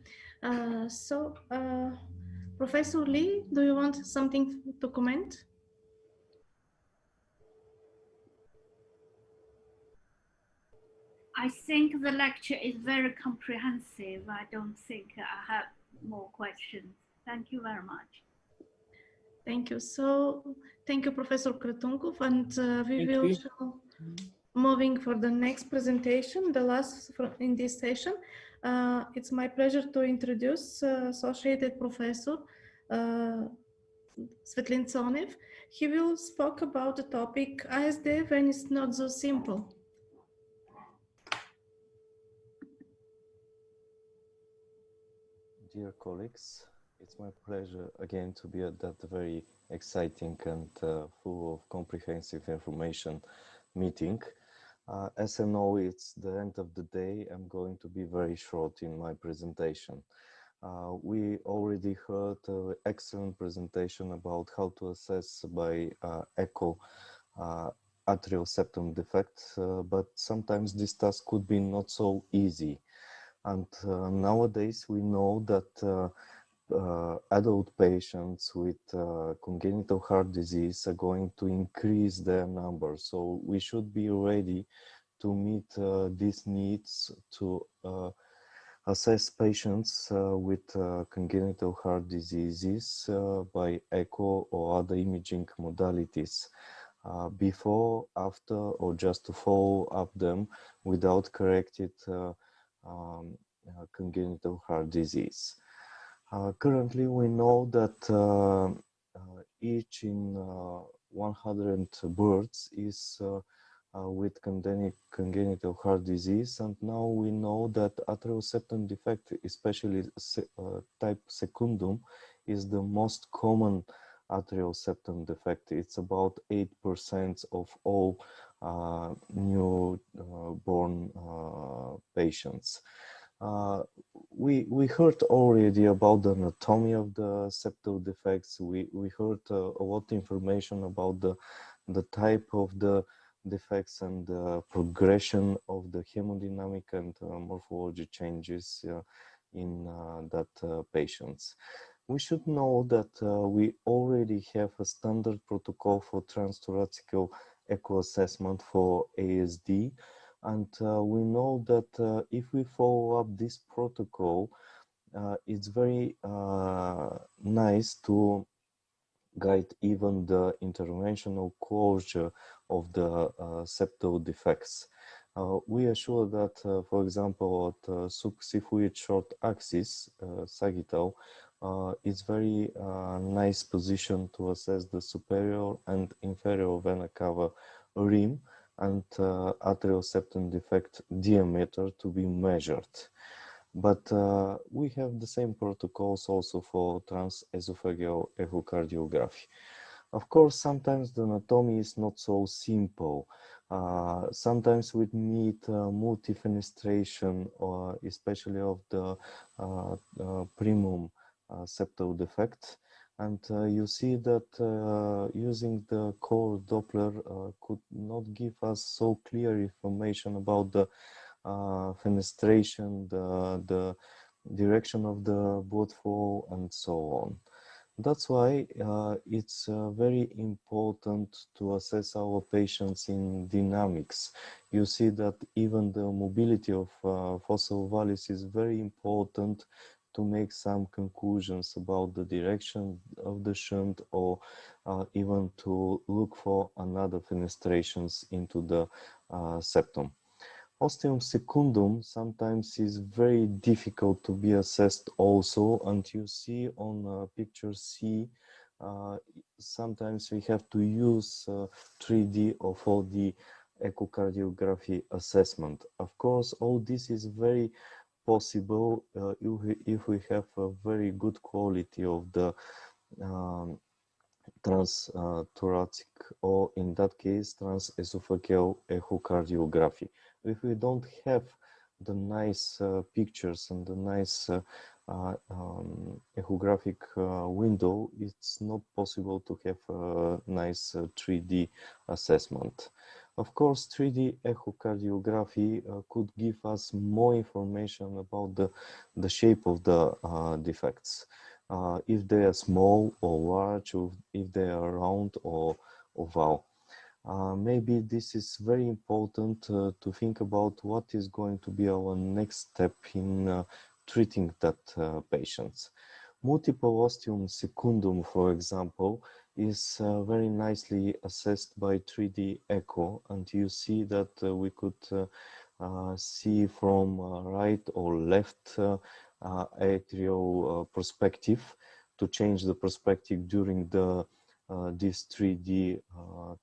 Professor Lee, do you want something to comment? I think the lecture is very comprehensive. I don't think I have more questions. Thank you very much. Thank you. So thank you, Professor Kratunkov, and we will moving for the next presentation, the last in this session. It's my pleasure to introduce Associated Professor Svetlin Tsonev. He will speak about the topic ASD when it's not so simple. Dear colleagues, it's my pleasure again to be at that very exciting and full of comprehensive information meeting. As I know it's the end of the day, I'm going to be very short in my presentation. We already heard an excellent presentation about how to assess by echo atrial septum defect, but sometimes this task could be not so easy. And nowadays we know that adult patients with congenital heart disease are going to increase their numbers. So we should be ready to meet these needs to assess patients with congenital heart diseases by echo or other imaging modalities before, after, or just to follow up them without corrected congenital heart disease. Currently, we know that each in 100 births is with congenital heart disease, and now we know that atrial septum defect, especially type secundum, is the most common atrial septum defect. It's about 8% of all newborn patients. We heard already about the anatomy of the septal defects. We heard a lot of information about the type of the defects and the progression of the hemodynamic and morphology changes in that patients. We should know that we already have a standard protocol for transthoracic echo assessment for ASD, and we know that if we follow up this protocol, it's very nice to guide even the interventional closure of the septal defects. We are sure that, for example, at subxiphoid short axis, sagittal, it's very nice position to assess the superior and inferior vena cava rim and atrial septum defect diameter to be measured. But we have the same protocols also for transesophageal echocardiography. Of course, sometimes the anatomy is not so simple. Sometimes we need multi-fenestration, especially of the primum septal defect. And you see that using the core Doppler could not give us so clear information about the fenestration, the direction of the blood flow, and so on. That's why it's very important to assess our patients in dynamics. You see that even the mobility of fossa ovalis is very important to make some conclusions about the direction of the shunt, or even to look for another fenestrations into the septum. Ostium secundum sometimes is very difficult to be assessed also, and you see on picture C, sometimes we have to use 3D or 4D echocardiography assessment. Of course, all this is very possible if we have a very good quality of the transthoracic, or in that case, transesophageal echocardiography. If we don't have the nice pictures and the nice echographic window, it's not possible to have a nice 3D assessment. Of course, 3D echocardiography could give us more information about the shape of the defects. If they are small or large, or if they are round or oval. Maybe this is very important to think about what is going to be our next step in treating that patients. Multiple ostium secundum, for example, is very nicely assessed by 3D echo, and you see that we could see from right or left atrial perspective to change the perspective during the this 3D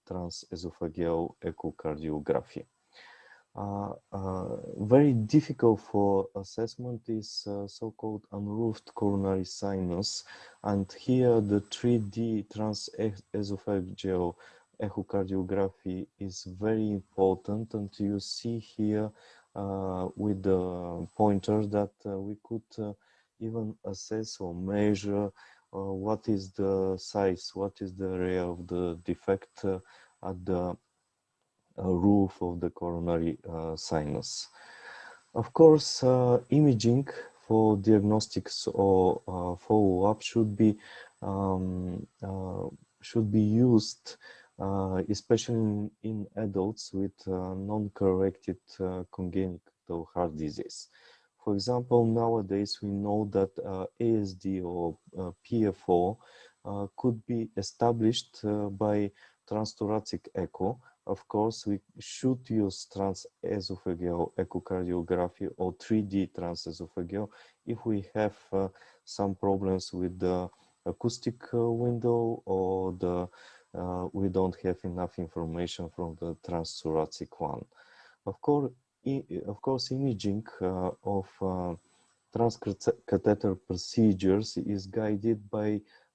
transesophageal echocardiography. Very difficult for assessment is so-called unroofed coronary sinus, and here the 3D transesophageal echocardiography is very important, and you see here with the pointer that we could even assess or measure what is the size, what is the area of the defect at the roof of the coronary sinus. Of course, imaging for diagnostics or follow-up should be used, especially in adults with non-corrected congenital heart disease. For example, nowadays we know that ASD or PFO could be established by transthoracic echo. Of course, we should use transesophageal echocardiography or 3D transesophageal if we have some problems with the acoustic window, or we don't have enough information from the transthoracic one. Of course, imaging of transcatheter procedures is guided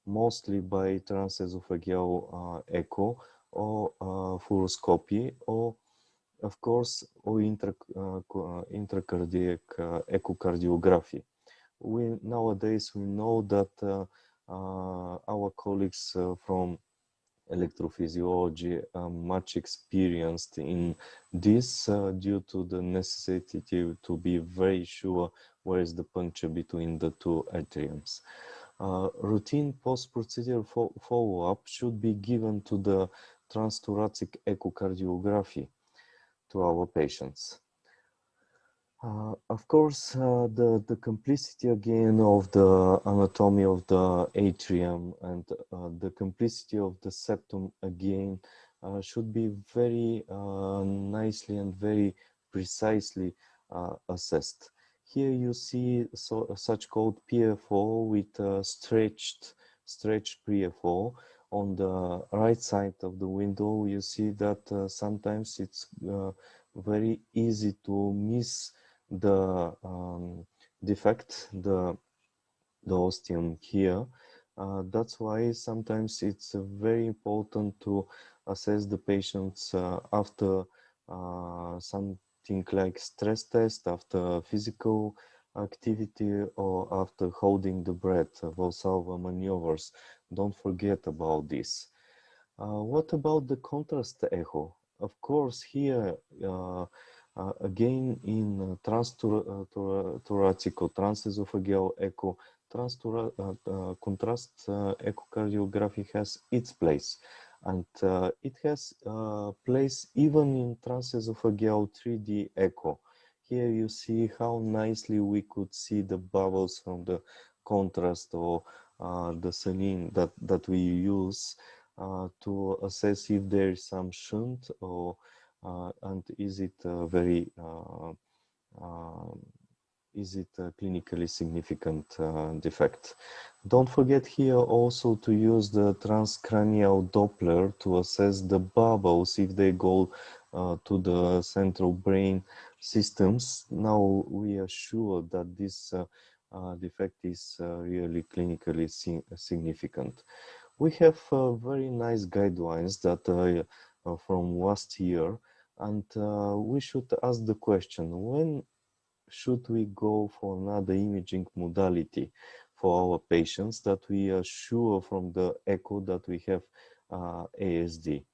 mostly by transesophageal echo or fluoroscopy, or of course, or intracardiac echocardiography. Nowadays we know that our colleagues from electrophysiology are much experienced in this due to the necessity to be very sure where is the puncture between the two atriums. Routine post-procedural follow-up should be given to the transthoracic echocardiography to our patients. Of course, the complicity again of the anatomy of the atrium and the complicity of the septum again should be very nicely and very precisely assessed. Here you see such called PFO with stretched PFO. On the right side of the window, you see that sometimes it's very easy to miss the defect, the ostium here. That's why sometimes it's very important to assess the patients after something like stress test, after physical activity, or after holding the breath, Valsalva maneuvers. Don't forget about this. What about the contrast echo? Of course, here again in transthoracic or transesophageal echo, contrast echocardiography has its place, and it has place even in transesophageal 3D echo. Here you see how nicely we could see the bubbles from the contrast or the saline that we use to assess if there is some shunt, or and is it a clinically significant defect. Don't forget here also to use the transcranial Doppler to assess the bubbles if they go to the central brain systems, now we are sure that this defect is really clinically significant. We have very nice guidelines that from last year, and we should ask the question, when should we go for another imaging modality for our patients that we are sure from the echo that we have ASD?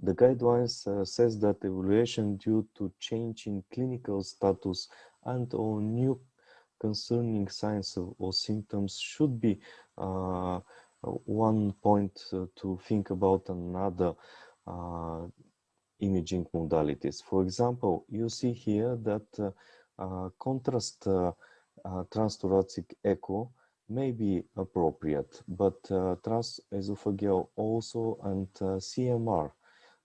The guidelines says that evaluation due to change in clinical status and or new concerning signs or symptoms should be one point to think about another imaging modalities. For example, you see here that contrast transthoracic echo may be appropriate, but transesophageal also and CMR.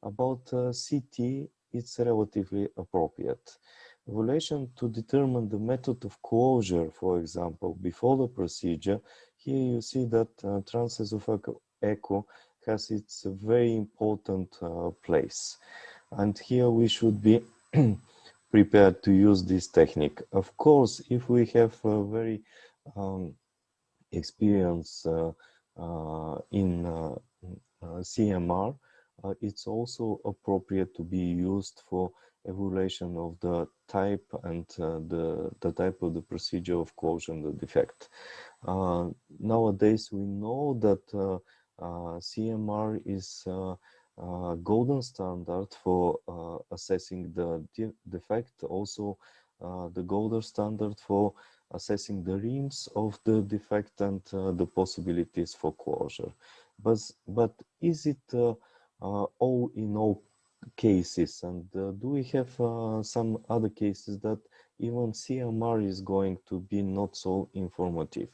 About CT, it's relatively appropriate. Evaluation to determine the method of closure, for example, before the procedure, here you see that transesophageal echo has its very important place. And here we should be prepared to use this technique. Of course, if we have a very experience in CMR, it's also appropriate to be used for evaluation of the type and the type of the procedure of closure and the defect. Nowadays, we know that CMR is golden standard for assessing the defect, also the golden standard for assessing the rims of the defect and the possibilities for closure. But is it all in all cases, and do we have some other cases that even CMR is going to be not so informative?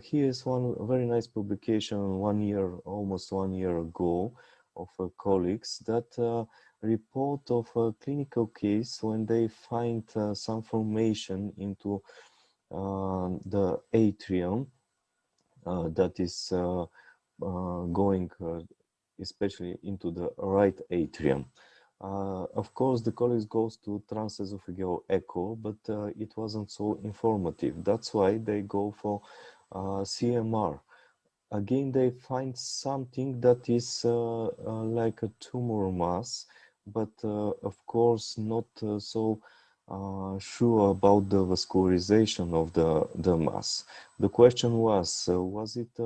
Here is one very nice publication almost one year ago, of colleagues that report of a clinical case when they find some formation into the atrium that is going especially into the right atrium. Of course, the colleagues goes to transesophageal echo, but it wasn't so informative. That's why they go for CMR. Again, they find something that is like a tumor mass, but of course not so sure about the vascularization of the mass. The question was it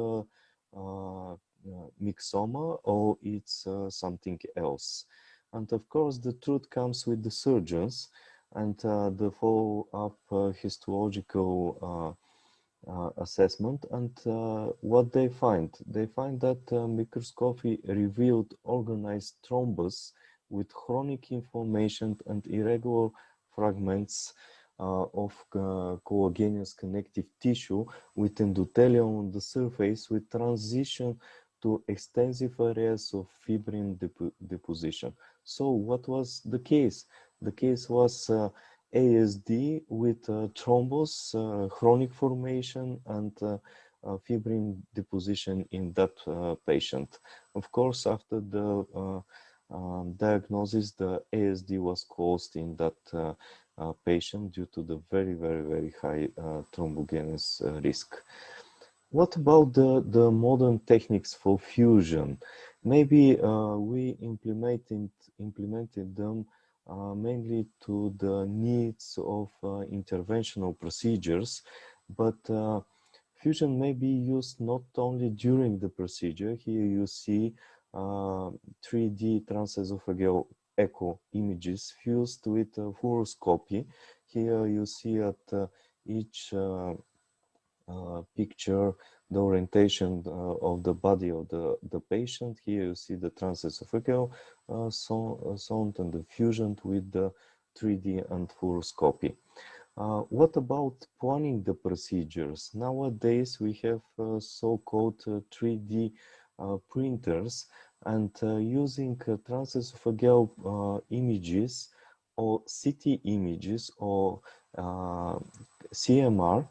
myxoma or it's something else? And of course, the truth comes with the surgeons and the follow-up histological assessment. And what they find that microscopy revealed organized thrombus with chronic inflammation and irregular fragments of collagenous connective tissue with endothelium on the surface with transition to extensive areas of fibrin deposition. So what was the case? The case was ASD with thrombus, chronic formation, and fibrin deposition in that patient. Of course, after the diagnosis, the ASD was caused in that patient due to the very, very, very high thrombogenesis risk. What about the modern techniques for fusion? Maybe we implemented them mainly to the needs of interventional procedures, but fusion may be used not only during the procedure. Here you see 3D transesophageal echo images fused with fluoroscopy. Here you see at each picture the orientation of the body of the patient. Here you see the transesophageal sound and the fusion with the 3D and fluoroscopy. What about planning the procedures? Nowadays we have so-called 3D printers, and using transesophageal images or CT images or CMR,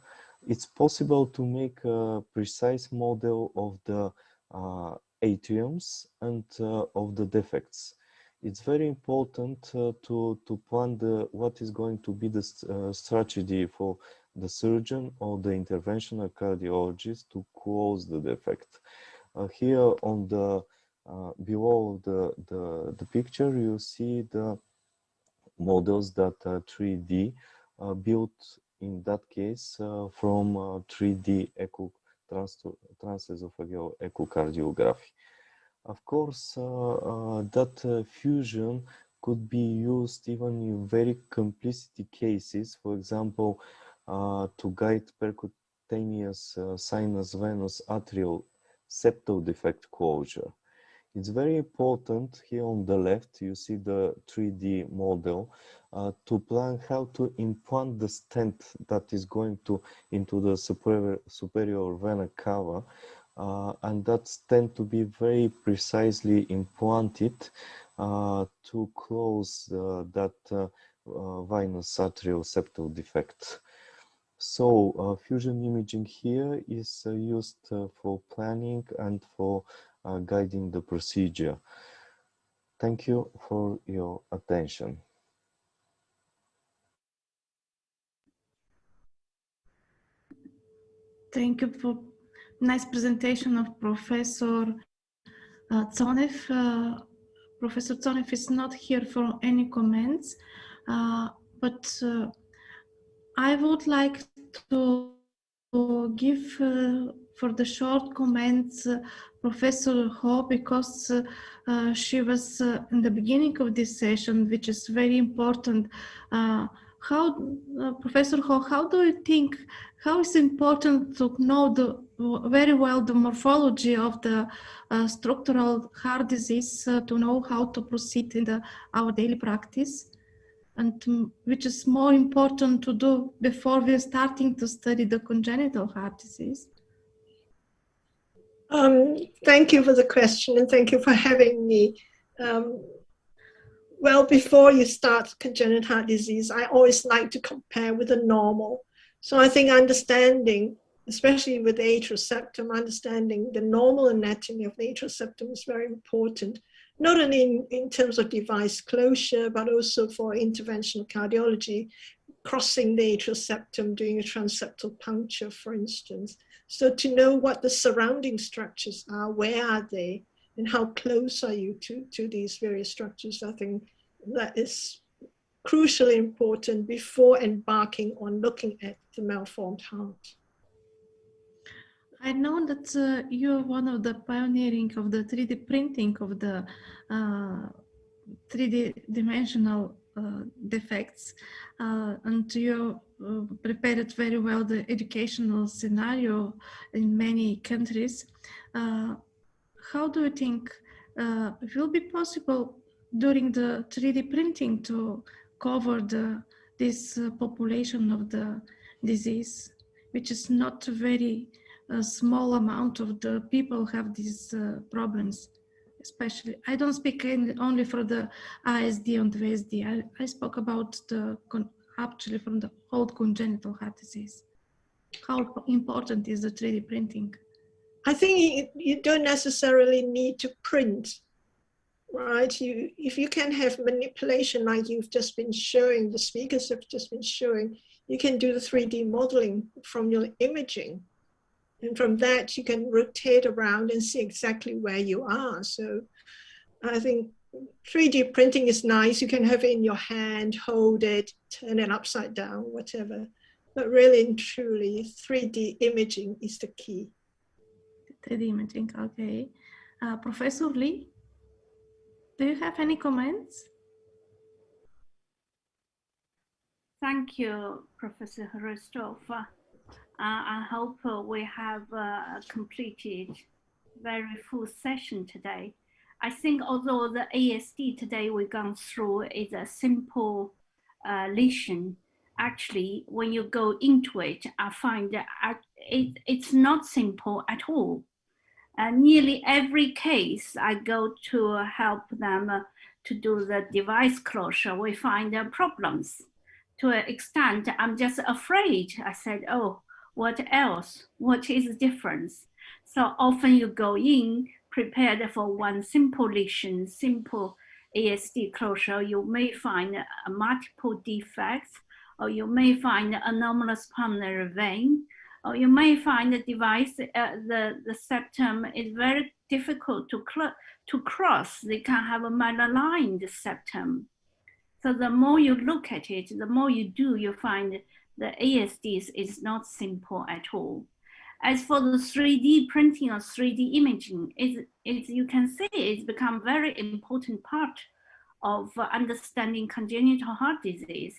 it's possible to make a precise model of the atriums and of the defects. it's very important to plan what is going to be the strategy for the surgeon or the interventional cardiologist to close the defect. Here on the below the picture, you see the models that are 3D built in that case from 3D transesophageal echocardiography. Of course, that fusion could be used even in very complicity cases, for example, to guide percutaneous sinus venous atrial septal defect closure. It's very important here on the left, you see the 3D model, to plan how to implant the stent that is going into the superior vena cava, and that's tend to be very precisely implanted to close that venous atrial septal defect. So fusion imaging here is used for planning and for guiding the procedure. Thank you for your attention. Thank you for nice presentation of Professor Tsonev. Professor Tsonev is not here for any comments, but I would like to give for the short comments Professor Ho, because she was in the beginning of this session, which is very important. Professor Ho, how do you think, how is important to know very well the morphology of the structural heart disease to know how to proceed in our daily practice? And which is more important to do before we're starting to study the congenital heart disease? Thank you for the question, and thank you for having me. Well, before you start congenital heart disease, I always like to compare with the normal. So I think understanding, especially with the atrial septum, understanding the normal anatomy of the atrial septum is very important, not only in terms of device closure, but also for interventional cardiology, crossing the atrial septum, doing a transseptal puncture, for instance. So to know what the surrounding structures are, where are they, and how close are you to these various structures, I think that is crucially important before embarking on looking at the malformed heart. I know that you're one of the pioneering of the 3D printing of the 3D dimensional defects, and you prepared very well the educational scenario in many countries. How do you think it will be possible during the 3D printing to cover this population of the disease, which is not very small amount of the people have these problems? Especially, I don't speak only for the ISD and VSD. I spoke about actually from the whole congenital heart disease. How important is the 3D printing? I think you don't necessarily need to print, right? If you can have manipulation like you've just been showing, the speakers have just been showing, you can do the 3D modeling from your imaging. And from that, you can rotate around and see exactly where you are. So I think 3D printing is nice. You can have it in your hand, hold it, turn it upside down, whatever. But really and truly, 3D imaging is the key. 3D imaging, okay. Professor Lee, do you have any comments? Thank you, Professor Hristov. I hope we have completed very full session today. I think although the ASD today we've gone through is a simple lesion, actually, when you go into it, I find that it's not simple at all. Nearly every case I go to help them to do the device closure, we find problems. To an extent, I'm just afraid. I said, oh, what else? What is the difference? So often you go in prepared for one simple lesion, simple ASD closure, you may find multiple defects, or you may find anomalous pulmonary vein, or you may find the device, the septum is very difficult to cross. They can have a malaligned septum. So the more you look at it, the more you do, you find the ASDs is not simple at all. As for the 3D printing or 3D imaging, you can see it's become very important part of understanding congenital heart disease.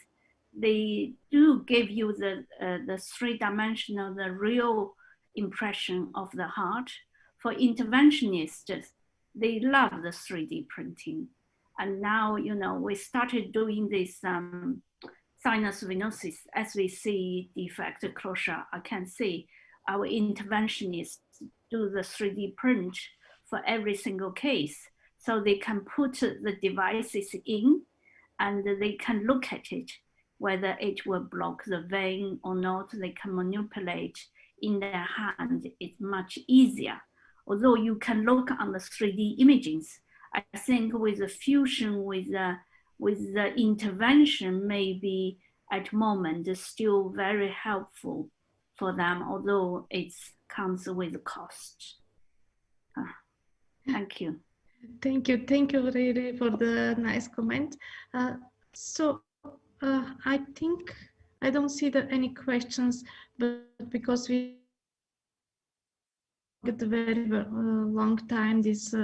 They do give you the three-dimensional, the real impression of the heart. For interventionists, they love the 3D printing. And now, you know, we started doing this sinus venosus SVC defect closure. I can see our interventionists do the 3D print for every single case. So they can put the devices in and they can look at it, whether it will block the vein or not. They can manipulate in their hand. It's much easier. Although you can look on the 3D imagings, I think with the fusion with the intervention, maybe at the moment is still very helpful for them, although it comes with cost. Thank you. Thank you really for the nice comment. I think I don't see any questions, but because we get a very long time this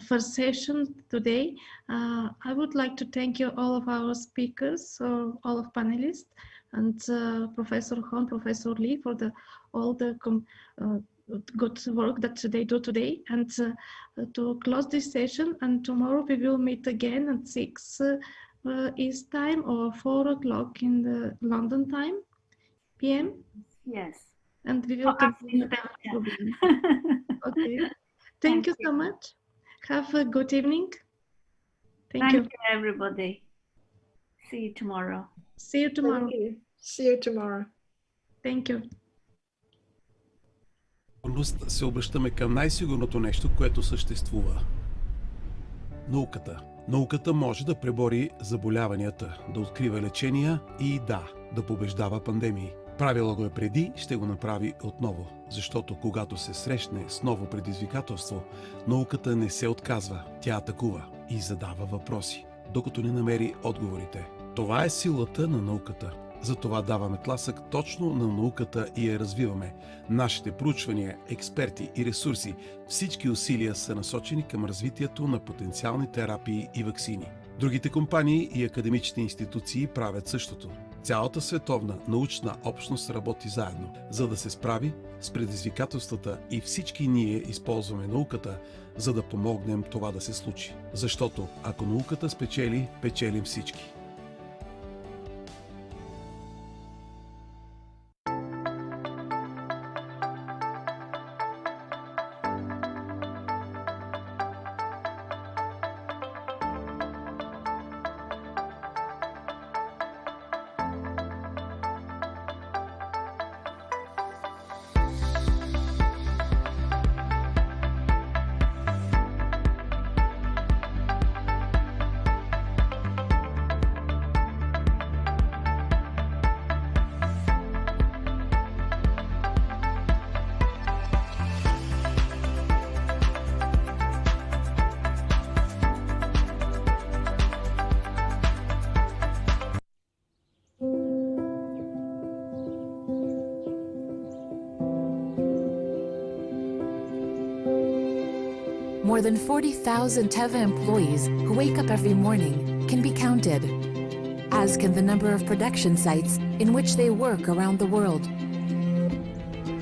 first session today, I would like to thank you all of our speakers, all of panelists, and Professor Hon, Professor Lee for all the good work that they do today, and to close this session. And tomorrow we will meet again at 6 East time or 4 o'clock in the London time, PM. Yes. And we will continue. Okay. Thank you so much. Have a good evening. Thank you, everybody. See you tomorrow. See you tomorrow. Thank you. See you tomorrow. Thank you. Се обръщаме към най-сигурното нещо, което съществува. Науката. Науката може да пребори заболяванията, да открива лечения и да побеждава пандемии. Правила го е преди, ще го направи отново, защото когато се срещне с ново предизвикателство, науката не се отказва, тя атакува и задава въпроси, докато не намери отговорите. Това е силата на науката. Затова даваме тласък точно на науката и я развиваме. Нашите проучвания, експерти и ресурси, всички усилия са насочени към развитието на потенциални терапии и ваксини. Другите компании и академичните институции правят същото. Цялата световна научна общност работи заедно, за да се справи с предизвикателствата, и всички ние използваме науката, за да помогнем това да се случи. Защото ако науката спечели, печелим всички. More than 40,000 Teva employees who wake up every morning can be counted, as can the number of production sites in which they work around the world.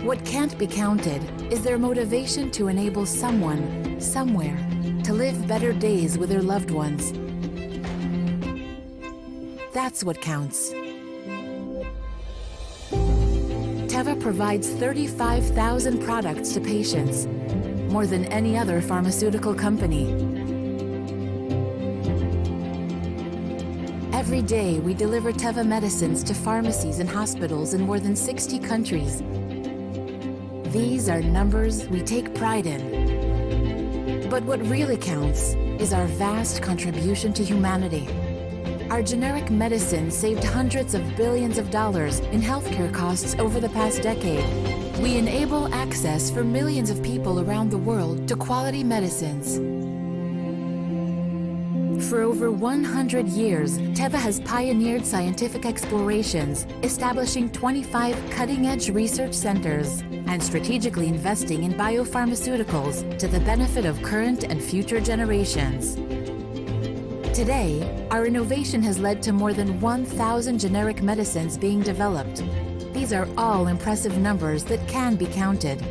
What can't be counted is their motivation to enable someone, somewhere, to live better days with their loved ones. That's what counts. Teva provides 35,000 products to patients, more than any other pharmaceutical company. Every day, we deliver Teva medicines to pharmacies and hospitals in more than 60 countries. These are numbers we take pride in. But what really counts is our vast contribution to humanity. Our generic medicine saved hundreds of billions of dollars in healthcare costs over the past decade. We enable access for millions of people around the world to quality medicines. For over 100 years, Teva has pioneered scientific explorations, establishing 25 cutting-edge research centers and strategically investing in biopharmaceuticals to the benefit of current and future generations. Today, our innovation has led to more than 1,000 generic medicines being developed. These are all impressive numbers that can be counted.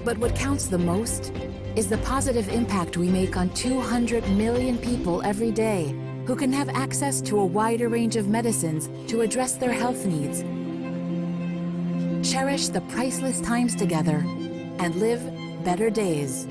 But what counts the most is the positive impact we make on 200 million people every day who can have access to a wider range of medicines to address their health needs. Cherish the priceless times together and live better days.